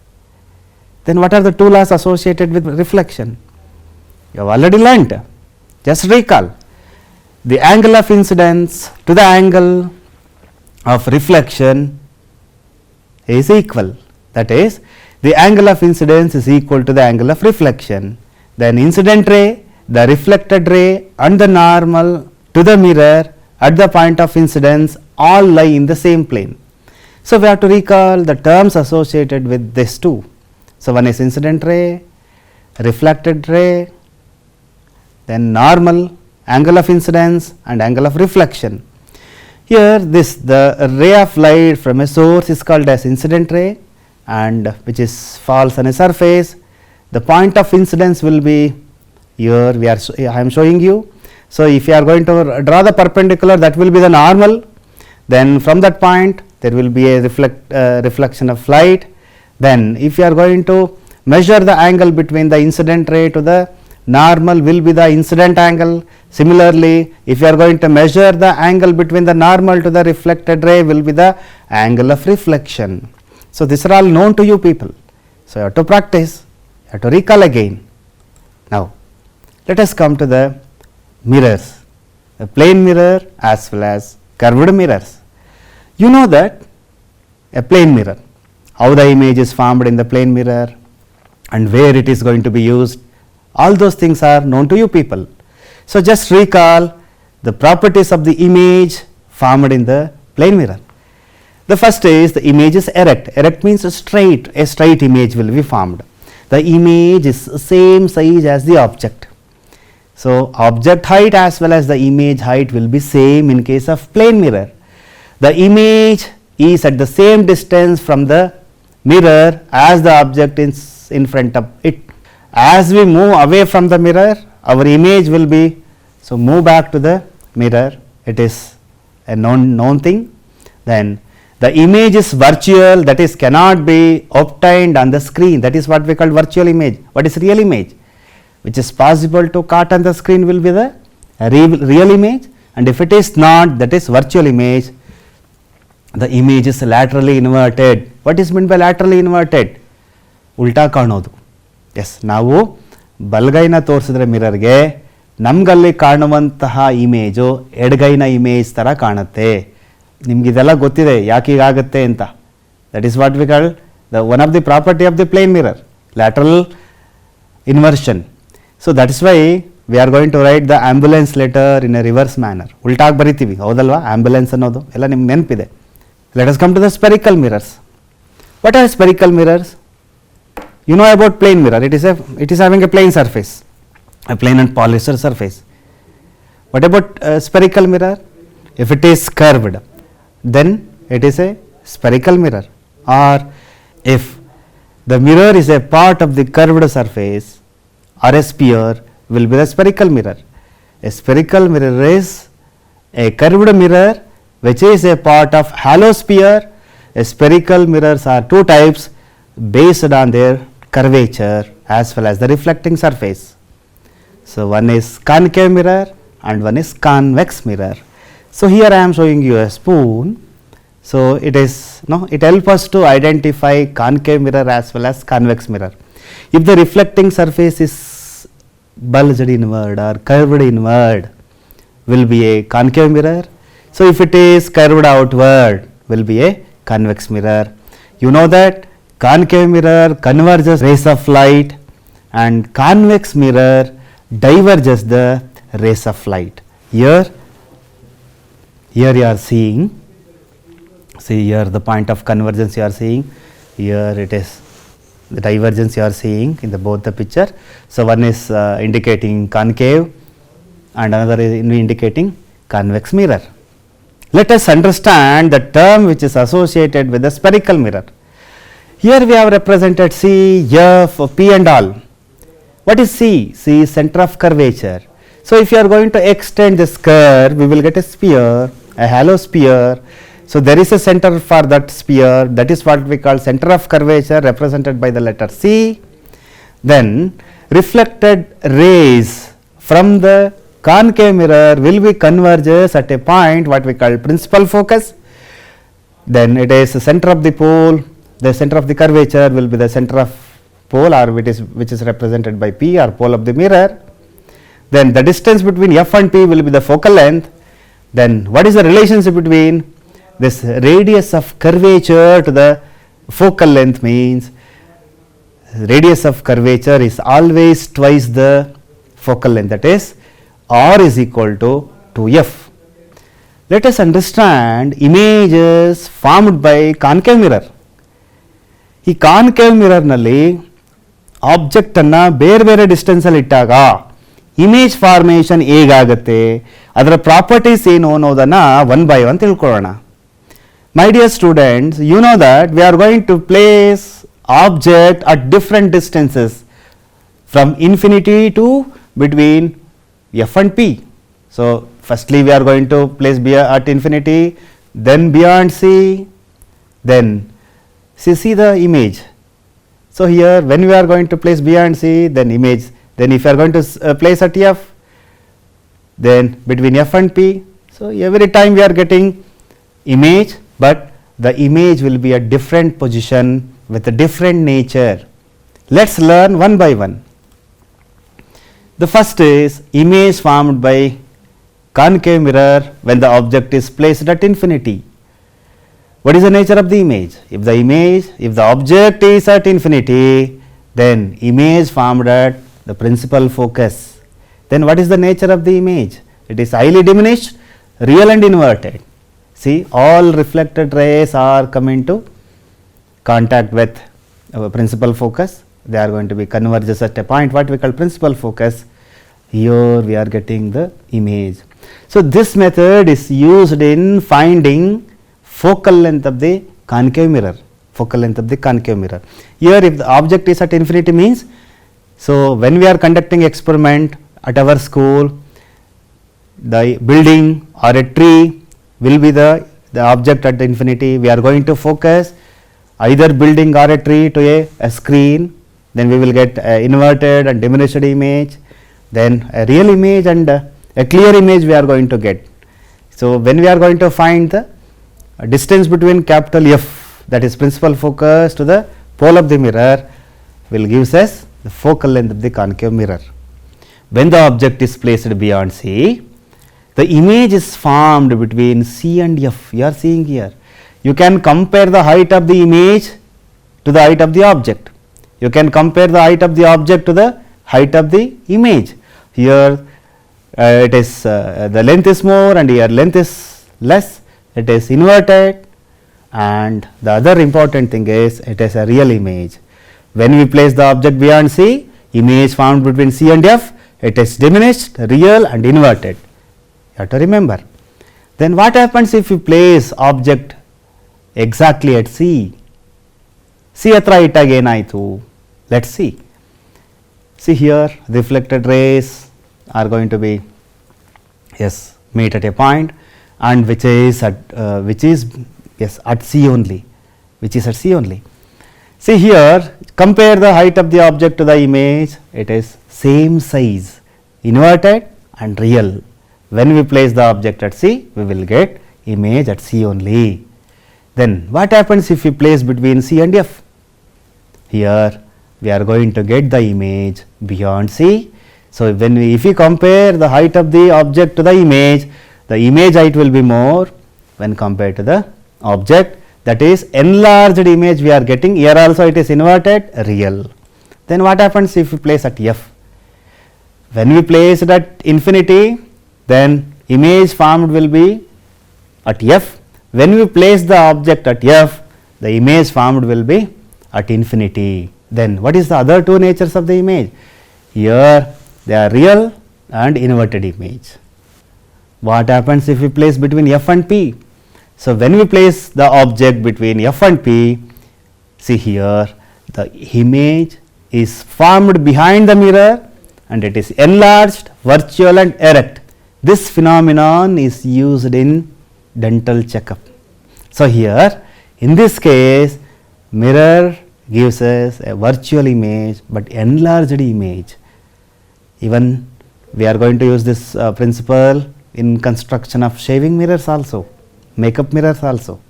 D: Then what are the two laws associated with reflection? You have already learnt. Just recall. The angle of incidence to the angle of reflection is equal. That is, the angle of incidence is equal to the angle of reflection. Then incident ray, the reflected ray and the normal to the mirror at the point of incidence all lie in the same plane. So, we have to recall the terms associated with this two. So, one is incident ray, reflected ray, then normal, angle of incidence and angle of reflection. Here the ray of light from a source is called as incident ray, and which is falls on a surface. The point of incidence will be here I am showing you. So, if you are going to draw the perpendicular, that will be the normal, then from that point there will be a reflection of light. Then if you are going to measure the angle between the incident ray to the normal will be the incident angle. Similarly, if you are going to measure the angle between the normal to the reflected ray will be the angle of reflection. So, these are all known to you people. So, you have to practice, you have to recall again. Now, let us come to the mirrors, the plane mirror as well as curved mirrors. You know that a plane mirror, how the image is formed in the plane mirror and where it is going to be used, all those things are known to you people. So, just recall the properties of the image formed in the plane mirror. The first is the image is erect. Erect means a straight image will be formed. The image is same size as the object. So, object height as well as the image height will be same in case of plane mirror. The image is at the same distance from the mirror as the object is in front of it. As we move away from the mirror, our image will be, so move back to the mirror, it is a known thing. Then The image is virtual, that is cannot be obtained on the screen. That is what we call virtual image. What is real image? Which is possible to cut on the screen will be the real image, and if it is not, that is virtual image. The image is laterally inverted. What is meant by laterally inverted? ಉಲ್ಟಾ ಕಾಣೋದು. S, ನಾವು ಬಲಗೈನ ತೋರಿಸಿದ್ರೆ ಮಿರರ್ಗೆ ನಮಗಲ್ಲಿ ಕಾಣುವಂತಹ image ಎಡಗೈನ image ಥರ ಕಾಣುತ್ತೆ. ನಿಮ್ಗೆ ಇದೆಲ್ಲ ಗೊತ್ತಿದೆ ಯಾಕೆ ಹೀಗಾಗುತ್ತೆ ಅಂತ. That is what we call the one of the property of the plane mirror, lateral inversion. So that is why we are going to write the ambulance letter in a reverse manner. ಉಲ್ಟಾಗಿ ಬರಿತೀವಿ, ಹೌದಲ್ವಾ? Ambulance ಅನ್ನೋದು ಎಲ್ಲ ನಿಮ್ಗೆ ನೆನಪಿದೆ. Let us come to the spherical mirrors. What are spherical mirrors? You know about plane mirror. It is having a plane surface, a plane and polyester surface. What about spherical mirror? If it is curved, then it is a spherical mirror. Or if the mirror is a part of the curved surface or a sphere, will be the spherical mirror. A spherical mirror is a curved mirror which is a part of hollow sphere. A spherical mirrors are two types based on their curvature as well as the reflecting surface. So one is concave mirror and one is convex mirror. So here I am showing you a spoon. So it helps us to identify concave mirror as well as convex mirror. If the reflecting surface is bulged inward or curved inward, will be a concave mirror. So if it is curved outward, will be a convex mirror. You know that concave mirror converges rays of light and convex mirror diverges the rays of light. Here you are seeing, see here the point of convergence you are seeing, here it is the divergence you are seeing in the both the picture. So one is indicating concave and another is indicating convex mirror. Let us understand the term which is associated with the spherical mirror. Here we have represented C, F, P and all. What is C? C is center of curvature. So if you are going to extend this curve, we will get a sphere, a hollow sphere. So there is a center for that sphere, that is what we call center of curvature, represented by the letter C. Then reflected rays from the concave mirror will be converges at a point what we call principal focus. Then it is the center of the pole, the center of the curvature will be the center of pole, or which is represented by P, or pole of the mirror. Then the distance between F and P will be the focal length. Then what is the relationship between this radius of curvature to the focal length? Means radius of curvature is always twice the focal length, that is R is equal to 2F. Let us understand images formed by concave mirror. ಈ concave ಮಿರರ್ನಲ್ಲಿ ಆಬ್ಜೆಕ್ಟನ್ನು ಬೇರೆ ಬೇರೆ ಡಿಸ್ಟೆನ್ಸಲ್ಲಿ ಇಟ್ಟಾಗ image formation ಹೇಗಾಗುತ್ತೆ, ಅದರ properties ಏನು ಅನ್ನೋದನ್ನು one by one ತಿಳ್ಕೊಳ್ಳೋಣ. My dear students, you know that we are going to place object at different distances from infinity to between F and P. So firstly we are going to place at infinity, then beyond C, then see the image. So here when we are going to place beyond C, then image, then if you are going to place at F, then between F and P. So every time we are getting image, but the image will be at different position with a different nature. Let's learn one by one. The first is image formed by concave mirror when the object is placed at infinity. What is the nature of the image? If the object is at infinity, then image formed at the principal focus. Then what is the nature of the image? It is highly diminished, real and inverted. See, all reflected rays are coming to contact with our principal focus. They are going to be converges at a point what we call principal focus. Here we are getting the image. So this method is used in finding focal length of the concave mirror. Here if the object is at infinity means, so when we are conducting experiment at our school, the building or a tree will be the object at infinity, we are going to focus either building or a tree to a screen, then we will get inverted and diminished image, then a real image and a clear image we are going to get. So, when we are going to find the distance between capital F, that is principal focus, to the pole of the mirror, will gives us the focal length of the concave mirror. When the object is placed beyond C, the image is formed between C and F. You are seeing here. You can compare the height of the image to the height of the object. You can compare the height of the object to the height of the image. Here it is the length is more and here length is less. It is inverted, and the other important thing is it is a real image. When we place the object beyond C, image formed between C and F, it is diminished, real and inverted. You have to remember. Then what happens if we place object exactly at C? C hatra ittaga enaitu? Let us see. See here, reflected rays are going to be meet at a point, and which is at at C only, which is at C only. See here, compare the height of the object to the image, it is same size, inverted and real. When we place the object at C, we will get image at C only. Then what happens if we place between C and F? Here we are going to get the image beyond C. So, when if we compare the height of the object to the image height will be more when compared to the object, that is enlarged image we are getting. Here also it is inverted, real. Then what happens if we place at F? When we place it at infinity, then image formed will be at F. When we place the object at F, the image formed will be at infinity. Then what is the other two natures of the image? Here they are real and inverted image. What happens if we place between F and P? So, when we place the object between F and P, see here the image is formed behind the mirror and it is enlarged, virtual and erect. This phenomenon is used in dental checkup. So, here in this case mirror gives us a virtual image, but enlarged image. Even we are going to use this principle in construction of shaving mirrors also, makeup mirrors also.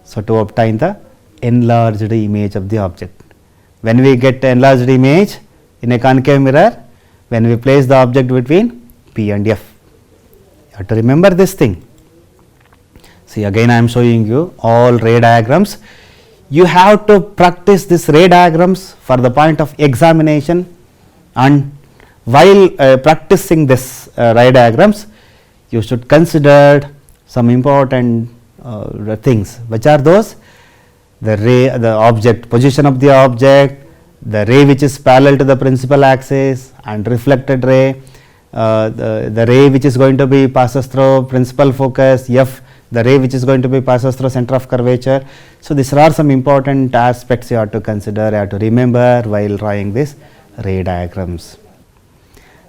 D: So, to obtain the enlarged image of the object. When we get enlarged image in a concave mirror, when we place the object between P and F, you have to remember this thing. See, again I am showing you all ray diagrams. You have to practice this ray diagrams for the point of examination, and while practicing this ray diagrams, you should consider some important things. Which are those? The ray, the object, position of the object, the ray which is parallel to the principal axis, and reflected ray, the ray which is going to be passes through principal focus F, the ray which is going to be passes through center of curvature. So, these are some important aspects you have to consider, you have to remember while drawing this ray diagrams.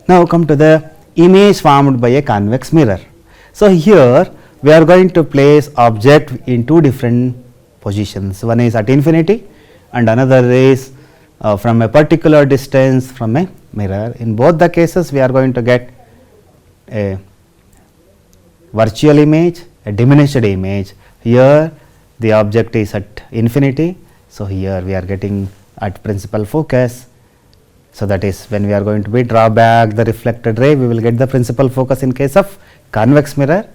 D: Now, come to the image formed by a convex mirror. So, here we are going to place object in two different positions. One is at infinity and another is from a particular distance from a mirror. In both the cases, we are going to get a virtual image, a diminished image. Here the object is at infinity. So, here we are getting at principal focus. So, that is when we are going to be draw back the reflected ray, we will get the principal focus in case of convex mirror.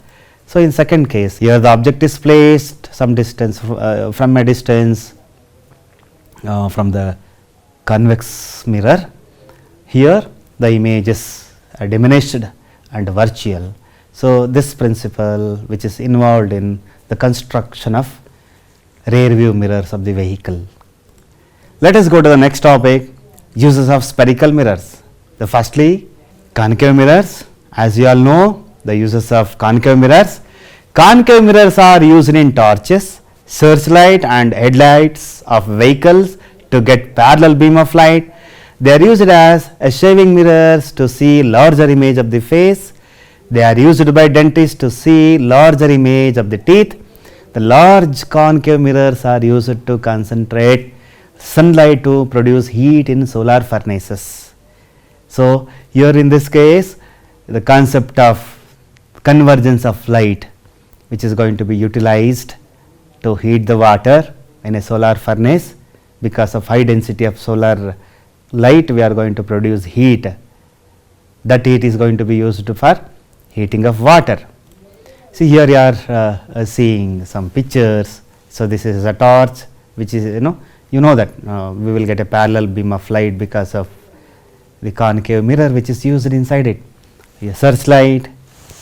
D: So, in second case, here the object is placed some distance from a distance from the convex mirror. Here the image is diminished and virtual. So, this principle which is involved in the construction of rear view mirrors of the vehicle. Let us go to the next topic, uses of spherical mirrors. The firstly, concave mirrors. As you all know, the uses of concave mirrors. Concave mirrors are used in torches, searchlight and headlights of vehicles to get parallel beam of light. They are used as shaving mirrors to see larger image of the face. They are used by dentists to see larger image of the teeth. The large concave mirrors are used to concentrate sunlight to produce heat in solar furnaces. So, here in this case, the concept of convergence of light, which is going to be utilized to heat the water in a solar furnace. Because of high density of solar light, we are going to produce heat. That heat is going to be used for heating of water. See, here you are seeing some pictures. So, this is a torch, which is you know that we will get a parallel beam of light because of the concave mirror which is used inside it. A searchlight,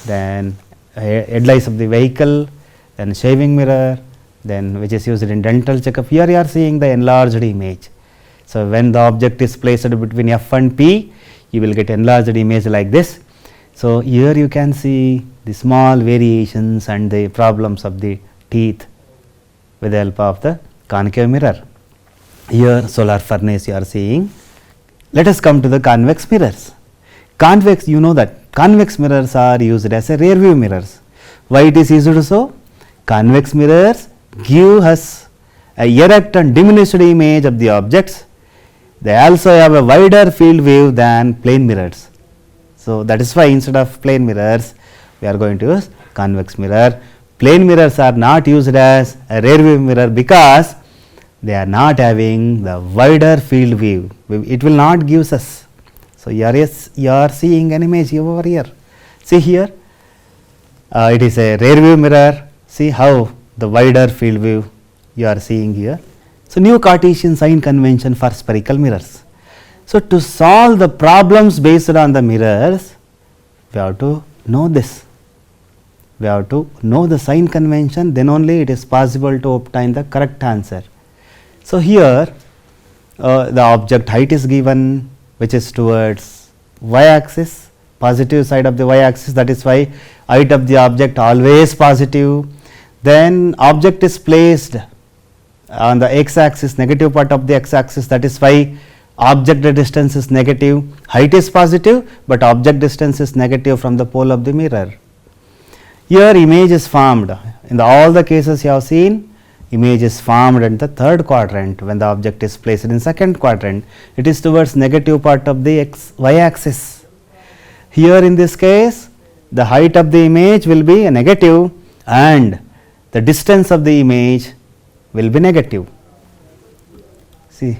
D: then headlights of the vehicle, then shaving mirror, then which is used in dental checkup. Here you are seeing the enlarged image. So, when the object is placed between F and P, you will get enlarged image like this. So, here you can see the small variations and the problems of the teeth with the help of the concave mirror. Here solar furnace you are seeing. Let us come to the convex mirrors. Convex, you know that convex mirrors are used as a rear view mirrors. Why it is used so? Convex mirrors give us a erect and diminished image of the objects. They also have a wider field view than plane mirrors. So, that is why instead of plane mirrors, we are going to use convex mirror. Plane mirrors are not used as a rear view mirror because they are not having the wider field view. It will not give us. So, you are seeing an image over here. See here, it is a rear view mirror. See how the wider field view you are seeing here. So, new Cartesian sign convention for spherical mirrors. So, to solve the problems based on the mirrors, we have to know this. We have to know the sign convention, then only it is possible to obtain the correct answer. So, here the object height is given, which is towards y axis, positive side of the y axis, that is why height of the object always positive. Then object is placed on the x axis, negative part of the x axis, that is why object distance is negative, height is positive, but object distance is negative from the pole of the mirror. Here image is formed. In all the cases you have seen, image is formed in the third quadrant. When the object is placed in second quadrant, it is towards negative part of the y axis. Here in this case, the height of the image will be a negative and the distance of the image will be negative. See,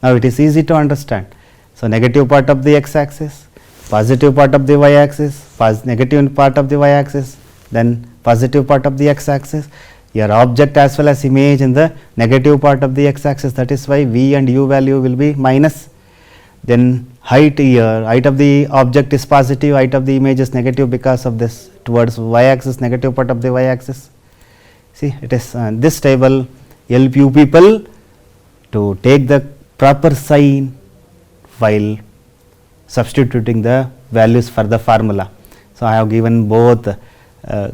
D: now it is easy to understand. So, negative part of the x axis, positive part of the y axis, negative part of the y axis, then positive part of the x axis. Your object as well as image in the negative part of the x axis, that is why v and u value will be minus. Then height here, height of the object is positive, height of the image is negative because of this towards y axis, negative part of the y axis. See, it is this table help you people to take the proper sign while substituting the values for the formula. So, I have given both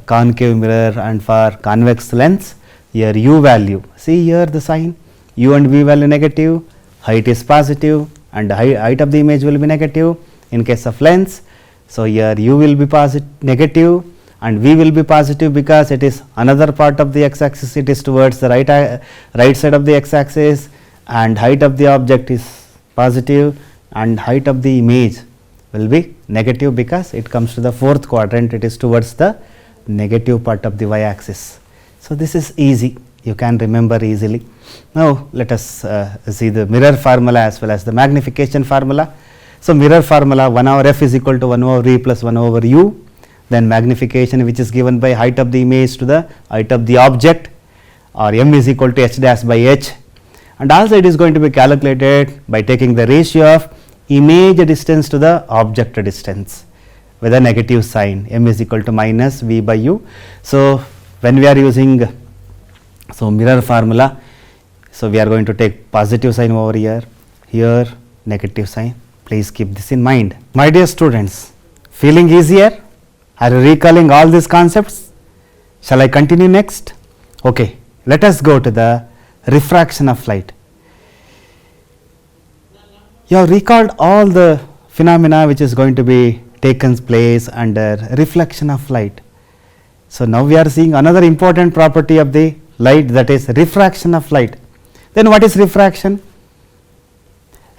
D: concave mirror and for convex lens, here u value. See here the sign, u and v value negative, height is positive and height of the image will be negative in case of lens. So, here u will be negative and v will be positive because it is another part of the x axis, it is towards the right side of the x axis, and height of the object is positive and height of the image will be negative because it comes to the fourth quadrant, it is towards the negative part of the y axis. So, this is easy, you can remember easily. Now, let us see the mirror formula as well as the magnification formula. So, mirror formula 1 over f is equal to 1 over v plus 1 over u, then magnification which is given by height of the image to the height of the object, or m is equal to h dash by h, and also it is going to be calculated by taking the ratio of image distance to the object distance with a negative sign, m is equal to minus v by u. So, when we are using mirror formula, so we are going to take positive sign over here negative sign. Please keep this in mind. My dear students, feeling easier? Are you recalling all these concepts? Shall I continue next? Okay, let us go to the refraction of light. You have recalled all the phenomena which is going to be taken place under reflection of light. So, now we are seeing another important property of the light, that is refraction of light. Then what is refraction?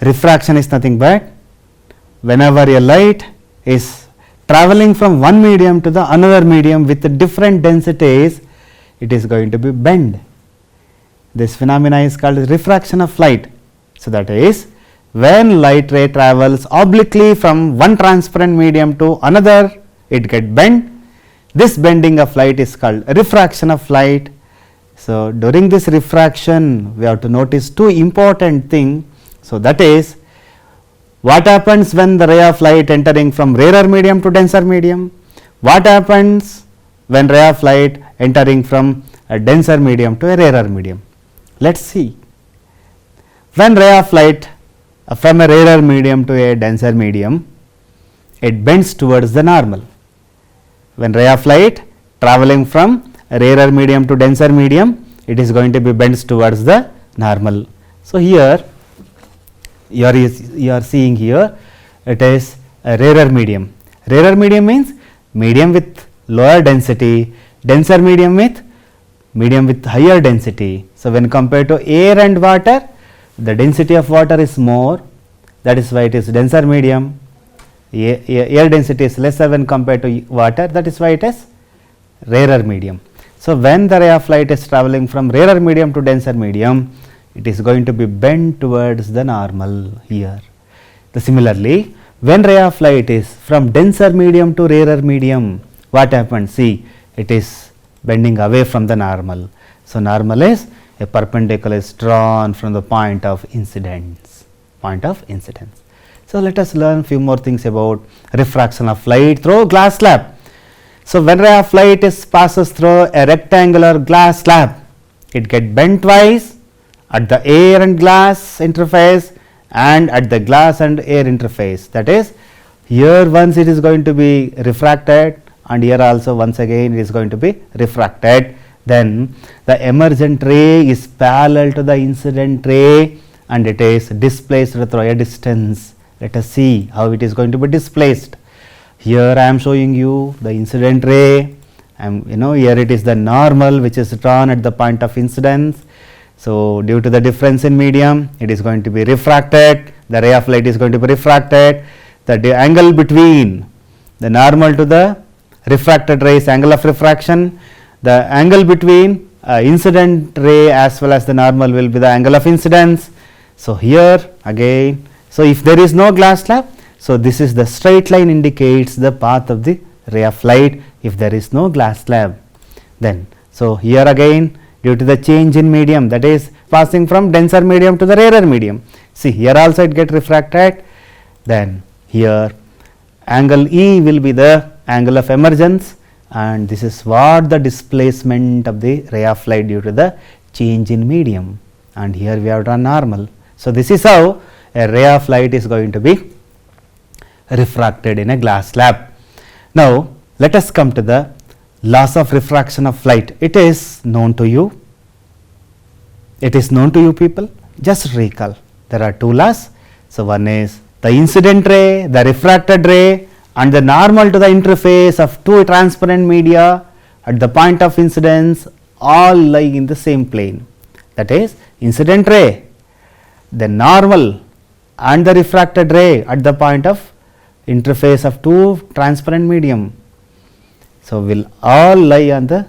D: Refraction is nothing but whenever a light is travelling from one medium to the another medium with different densities, it is going to be bent. This phenomena is called refraction of light. So, that is when light ray travels obliquely from one transparent medium to another, it gets bent. This bending of light is called refraction of light. So, during this refraction we have to notice two important things. So, that is what happens when the ray of light entering from rarer medium to denser medium, what happens when ray of light entering from a denser medium to a rarer medium. Let us see. When ray of light from a rarer medium to a denser medium, it bends towards the normal. When ray of light travelling from a rarer medium to denser medium, it is going to be bends towards the normal. So, here you are seeing here it is a rarer medium. Rarer medium means medium with lower density, denser medium with higher density. So, when compared to air and water, the density of water is more, that is why it is denser medium. Air density is lesser when compared to water, that is why it is rarer medium. So, when the ray of light is travelling from rarer medium to denser medium, it is going to be bent towards the normal here. Similarly, when ray of light is from denser medium to rarer medium, what happens? See, it is bending away from the normal. So, normal is a perpendicular is drawn from the point of incidence. So, let us learn few more things about refraction of light through glass slab. So, when ray of light passes through a rectangular glass slab, it gets bent twice at the air and glass interface and at the glass and air interface. That is, here once it is going to be refracted and here also once again it is going to be refracted. Then the emergent ray is parallel to the incident ray and it is displaced through a distance. Let us see how it is going to be displaced. Here I am showing you the incident ray, here it is the normal which is drawn at the point of incidence. So, due to the difference in medium, it is going to be refracted, the ray of light is going to be refracted, the angle between the normal to the refracted ray is angle of refraction, the angle between incident ray as well as the normal will be the angle of incidence. So, here again, so if there is no glass slab, so this is the straight line indicates the path of the ray of light if there is no glass slab. Then, so here again due to the change in medium, that is passing from denser medium to the rarer medium. See, here also it get refracted, then here angle E will be the angle of emergence and this is what the displacement of the ray of light due to the change in medium, and here we have drawn normal. So, this is how a ray of light is going to be refracted in a glass slab. Now, let us come to the laws of refraction of light. It is known to you. People. Just recall. There are two laws. So, one is the incident ray, the refracted ray and the normal to the interface of two transparent media at the point of incidence all lie in the same plane. That is incident ray, the normal and the refracted ray at the point of interface of two transparent medium. So, will all lie on the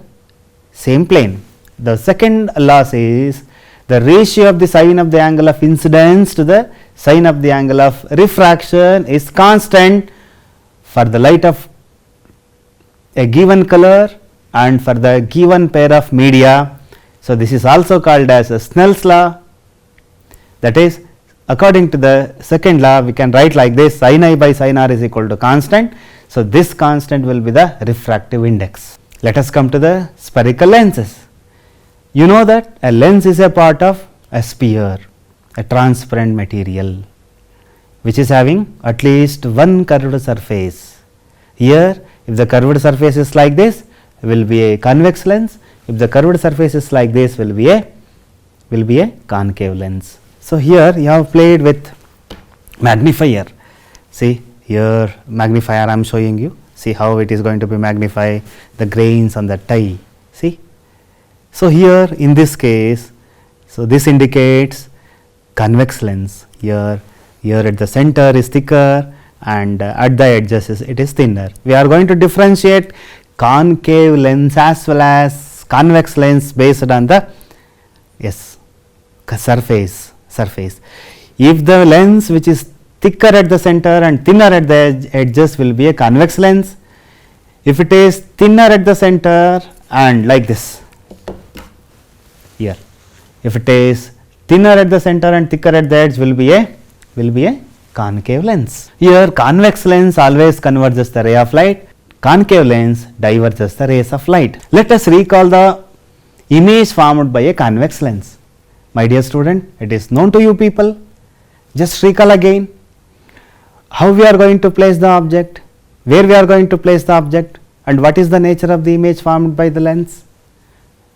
D: same plane. The second law says the ratio of the sine of the angle of incidence to the sine of the angle of refraction is constant for the light of a given color and for the given pair of media. So, this is also called as a Snell's law. That is, according to the second law, we can write like this: sin I by sin r is equal to constant. So, this constant will be the refractive index. Let us come to the spherical lenses. You know that a lens is a part of a sphere, a transparent material which is having at least one curved surface. Here, if the curved surface is like this, will be a convex lens. If the curved surface is like this, will be a concave lens. So, here you have played with magnifier. See, Here magnifier I am showing you. See how it is going to be magnify the grains on the tie. See. So, here in this case, so this indicates convex lens. Here at the center is thicker and at the edges it is thinner. We are going to differentiate concave lens as well as convex lens based on the surface. If the lens which is thicker at the center and thinner at the edges will be a convex lens. If it is thinner at the center and like this here, if it is thinner at the center and thicker at the edge will be a concave lens. Here convex lens always converges the ray of light, concave lens diverges the rays of light. Let us recall the image formed by a convex lens. My dear student, it is known to you people. Just recall again how we are going to place the object, where we are going to place the object, and what is the nature of the image formed by the lens.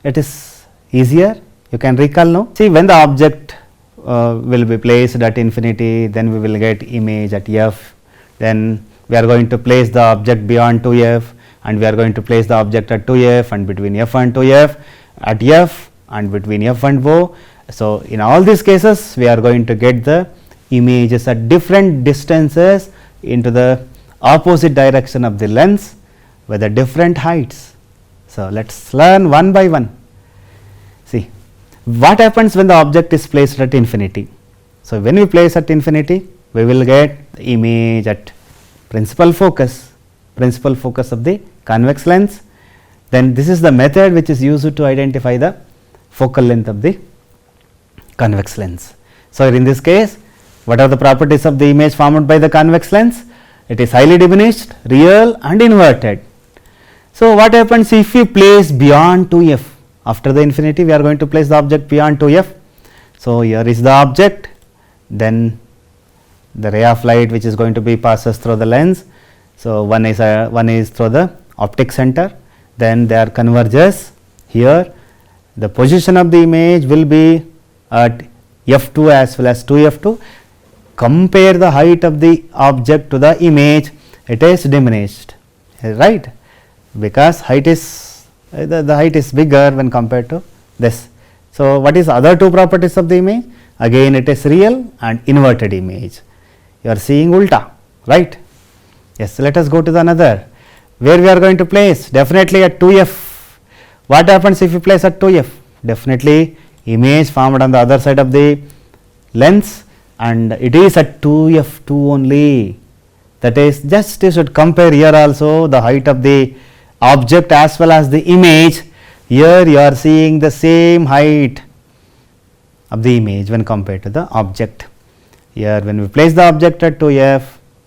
D: It is easier, you can recall now. See, when the object will be placed at infinity, then we will get image at f, then we are going to place the object beyond 2f, and we are going to place the object at 2f and between f and 2f, at f and between f and o. So, in all these cases we are going to get the images at different distances into the opposite direction of the lens with the different heights. So, let us learn one by one. See, what happens when the object is placed at infinity? So, when we place at infinity, we will get the image at principal focus of the convex lens. Then this is the method which is used to identify the focal length of the convex lens. So, in this case, what are the properties of the image formed by the convex lens? It is highly diminished, real and inverted. So, what happens if we place beyond 2f? After the infinity, we are going to place the object beyond 2f. So, here is the object, then the ray of light which is going to be passes through the lens. So, one is through the optic center, then there converges here. The position of the image will be at f2 as well as 2f2. Compare the height of the object to the image, it is diminished, right, because height is the height is bigger when compared to this. So, what is other two properties of the image? Again it is real and inverted image. You are seeing ulta, right? Yes, let us go to the another. Where we are going to place? Definitely at 2f. What happens if you place at 2f? Definitely image formed on the other side of the lens, and it is at 2f2 only. That is, just you should compare here also the height of the object as well as the image. Here you are seeing the same height of the image when compared to the object. Here when we place the object at 2f,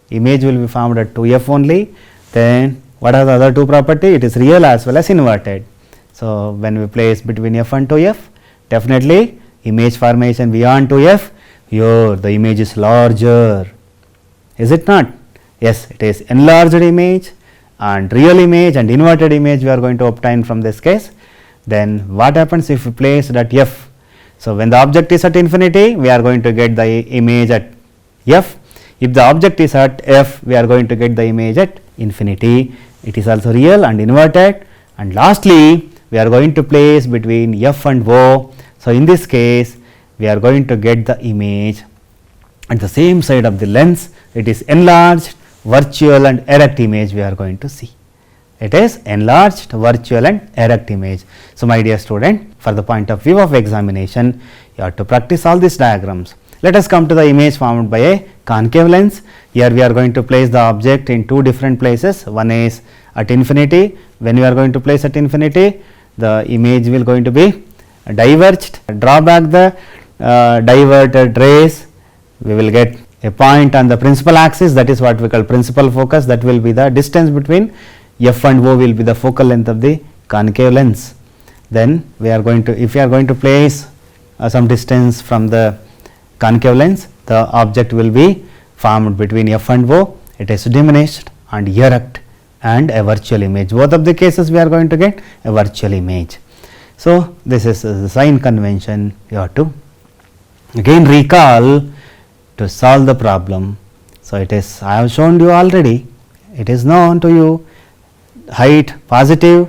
D: image will be formed at 2f only. Then what are the other two property? It is real as well as inverted. So, when we place between f and 2f, definitely image formation beyond 2f, here the image is larger, is it not? Yes, it is enlarged image and real image and inverted image we are going to obtain from this case. Then what happens if we place it at f? So, when the object is at infinity, we are going to get the image at f. If the object is at f, we are going to get the image at infinity. It is also real and inverted. And lastly, we are going to place between f and o. So, in this case, we are going to get the image at the same side of the lens. It is enlarged, virtual and erect image we are going to see. It is enlarged, virtual and erect image. So, my dear student, for the point of view of examination, you have to practice all these diagrams. Let us come to the image formed by a concave lens. Here we are going to place the object in two different places. One is at infinity. When we are going to place at infinity, the image will going to be diverged. Draw back the diverted rays. We will get a point on the principal axis, that is what we call principal focus. That will be the distance between f and o will be the focal length of the concave lens. Then we are going to, if we are going to place some distance from the concave lens, the object will be formed between f and o. It is diminished and erect and a virtual image. Both of the cases we are going to get a virtual image. So, this is the sign convention you have to again recall to solve the problem. So it is, I have shown you already, it is known to you, height positive,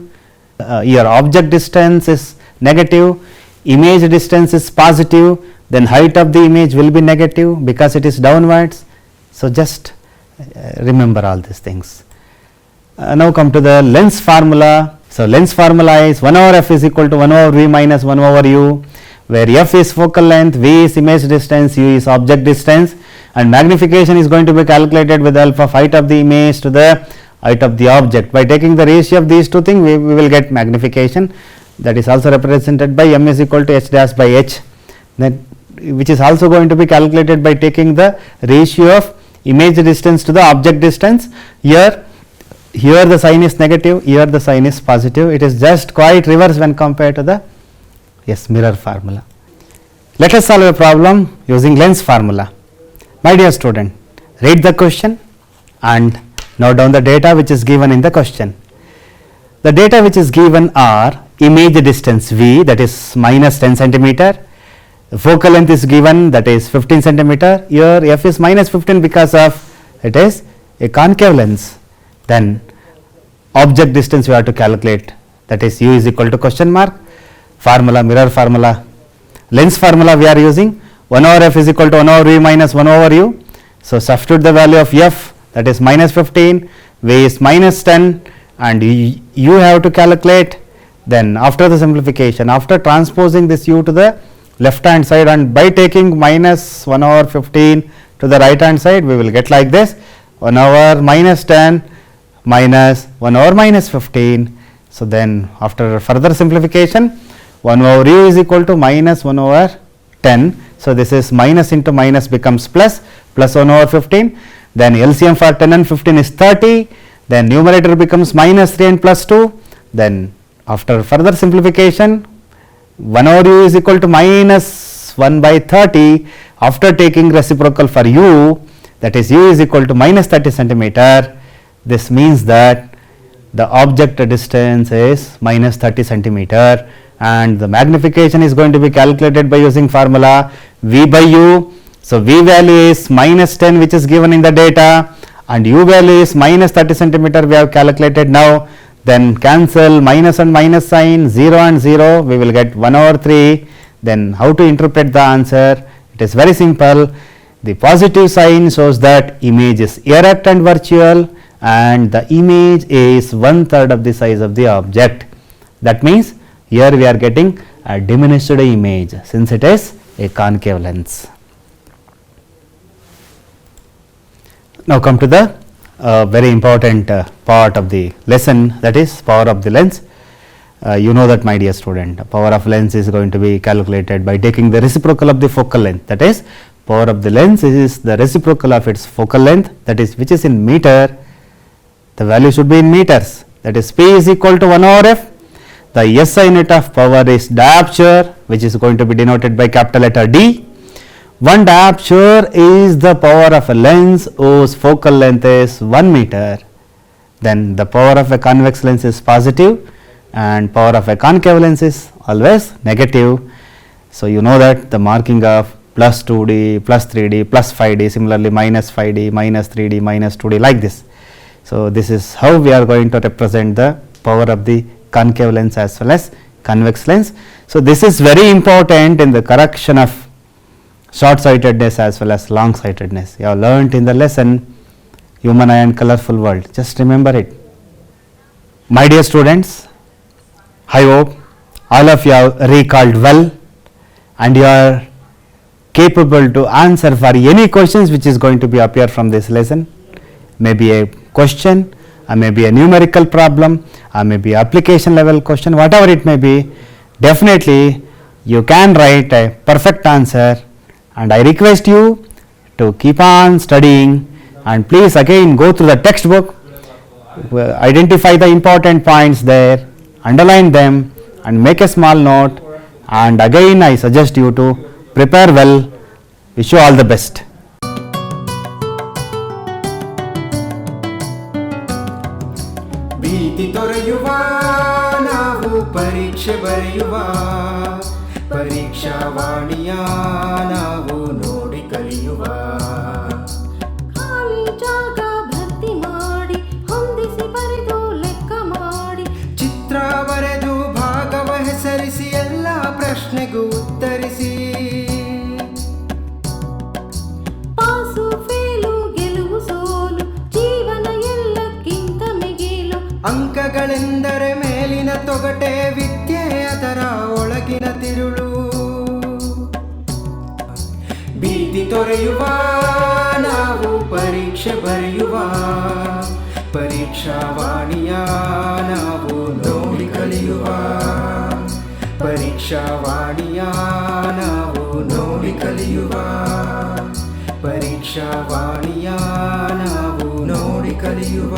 D: your object distance is negative, image distance is positive, then height of the image will be negative because it is downwards. So just remember all these things. Now come to the lens formula. So lens formula is 1 over f is equal to 1 over v minus 1 over u, where f is focal length, v is image distance, u is object distance, and magnification is going to be calculated with the help of height of the image to the height of the object. By taking the ratio of these two things, we will get magnification, that is also represented by m is equal to h dash by h, then which is also going to be calculated by taking the ratio of image distance to the object distance. Here the sign is negative, here the sign is positive. It is just quite reverse when compared to the mirror formula. Let us solve a problem using lens formula. My dear student, read the question and note down the data which is given in the question. The data which is given are image distance v, that is minus 10 centimeter. The focal length is given, that is 15 centimeter. Here f is minus 15 because of it is a concave lens. Then object distance we have to calculate, that is u is equal to question mark. Formula, mirror formula, lens formula we are using, 1 over f is equal to 1 over v minus 1 over u. So substitute the value of f, that is minus 15, v is minus 10, and you have to calculate. Then after the simplification, after transposing this u to the left hand side and by taking minus 1 over 15 to the right hand side, we will get like this, 1 over minus 10 minus 1 over minus 15. So then after further simplification, 1 over u is equal to minus 1 over 10. So this is minus into minus becomes plus, plus 1 over 15. Then LCM for 10 and 15 is 30. Then numerator becomes minus 3 and plus 2. Then after further simplification, 1 over u is equal to minus 1 by 30. After taking reciprocal for u, that is u is equal to minus 30 centimeter. This means that the object distance is minus 30 centimeter, and the magnification is going to be calculated by using formula v by u. So v value is minus 10 which is given in the data, and u value is minus 30 centimeter we have calculated now. Then cancel minus and minus sign, 0 and 0, we will get 1 over 3. Then how to interpret the answer? It is very simple. The positive sign shows that image is erect and virtual, and the image is 1/3 of the size of the object. That means here we are getting a diminished image since it is a concave lens. Now come to the very important part of the lesson, that is power of the lens. You know that, my dear student, power of lens is going to be calculated by taking the reciprocal of the focal length, that is power of the lens is the reciprocal of its focal length, that is which is in meter. The value should be in meters, that is P is equal to 1 over f. The SI unit of power is diopter, which is going to be denoted by capital letter D. 1 diopter is the power of a lens whose focal length is 1 meter. Then the power of a convex lens is positive and power of a concave lens is always negative. So you know that the marking of plus 2D, plus 3D, plus 5D, similarly minus 5D, minus 3D, minus 2D, like this. So this is how we are going to represent the power of the concave lens as well as convex lens. So this is very important in the correction of short sightedness as well as long sightedness. You have learnt in the lesson Human Eye and Colorful World. Just remember it. My dear students, I hope all of you have recalled well and you are capable to answer for any questions which is going to be appear from this lesson. Maybe a question, or maybe a numerical problem, or maybe application level question, whatever it may be, definitely you can write a perfect answer, and I request you to keep on studying and please again go through the textbook, identify the important points there, underline them and make a small note, and again I suggest you to prepare well. Wish you all the best.
A: ಭೀತಿ ತೊರೆಯುವ ನಾವು ಪರೀಕ್ಷೆ ಬರೆಯುವ ಪರೀಕ್ಷಾವಾಣಿಯ ನಾವು ನೋಡಿ ಕಲಿಯುವ. ಅಂಕಗಳೆಂದರೆ ಮೇಲಿನ ತೊಗಟೆ, ವಿದ್ಯೆ ಅದರ ಒಳಗಿನ ತಿರುಳು. ಭೀತಿ ತೊರೆಯುವ ನಾವು ಪರೀಕ್ಷೆ ಬರೆಯುವ, ಪರೀಕ್ಷಾವಾಣಿಯ ನಾವು ನೋಡಿ ಕಲಿಯುವ, ಪರೀಕ್ಷಾವಾಣಿಯ ನಾವು ನೋಡಿ ಕಲಿಯುವ, ಪರೀಕ್ಷಾವಾಣಿಯ ನಾವು ನೋಡಿ ಕಲಿಯುವ.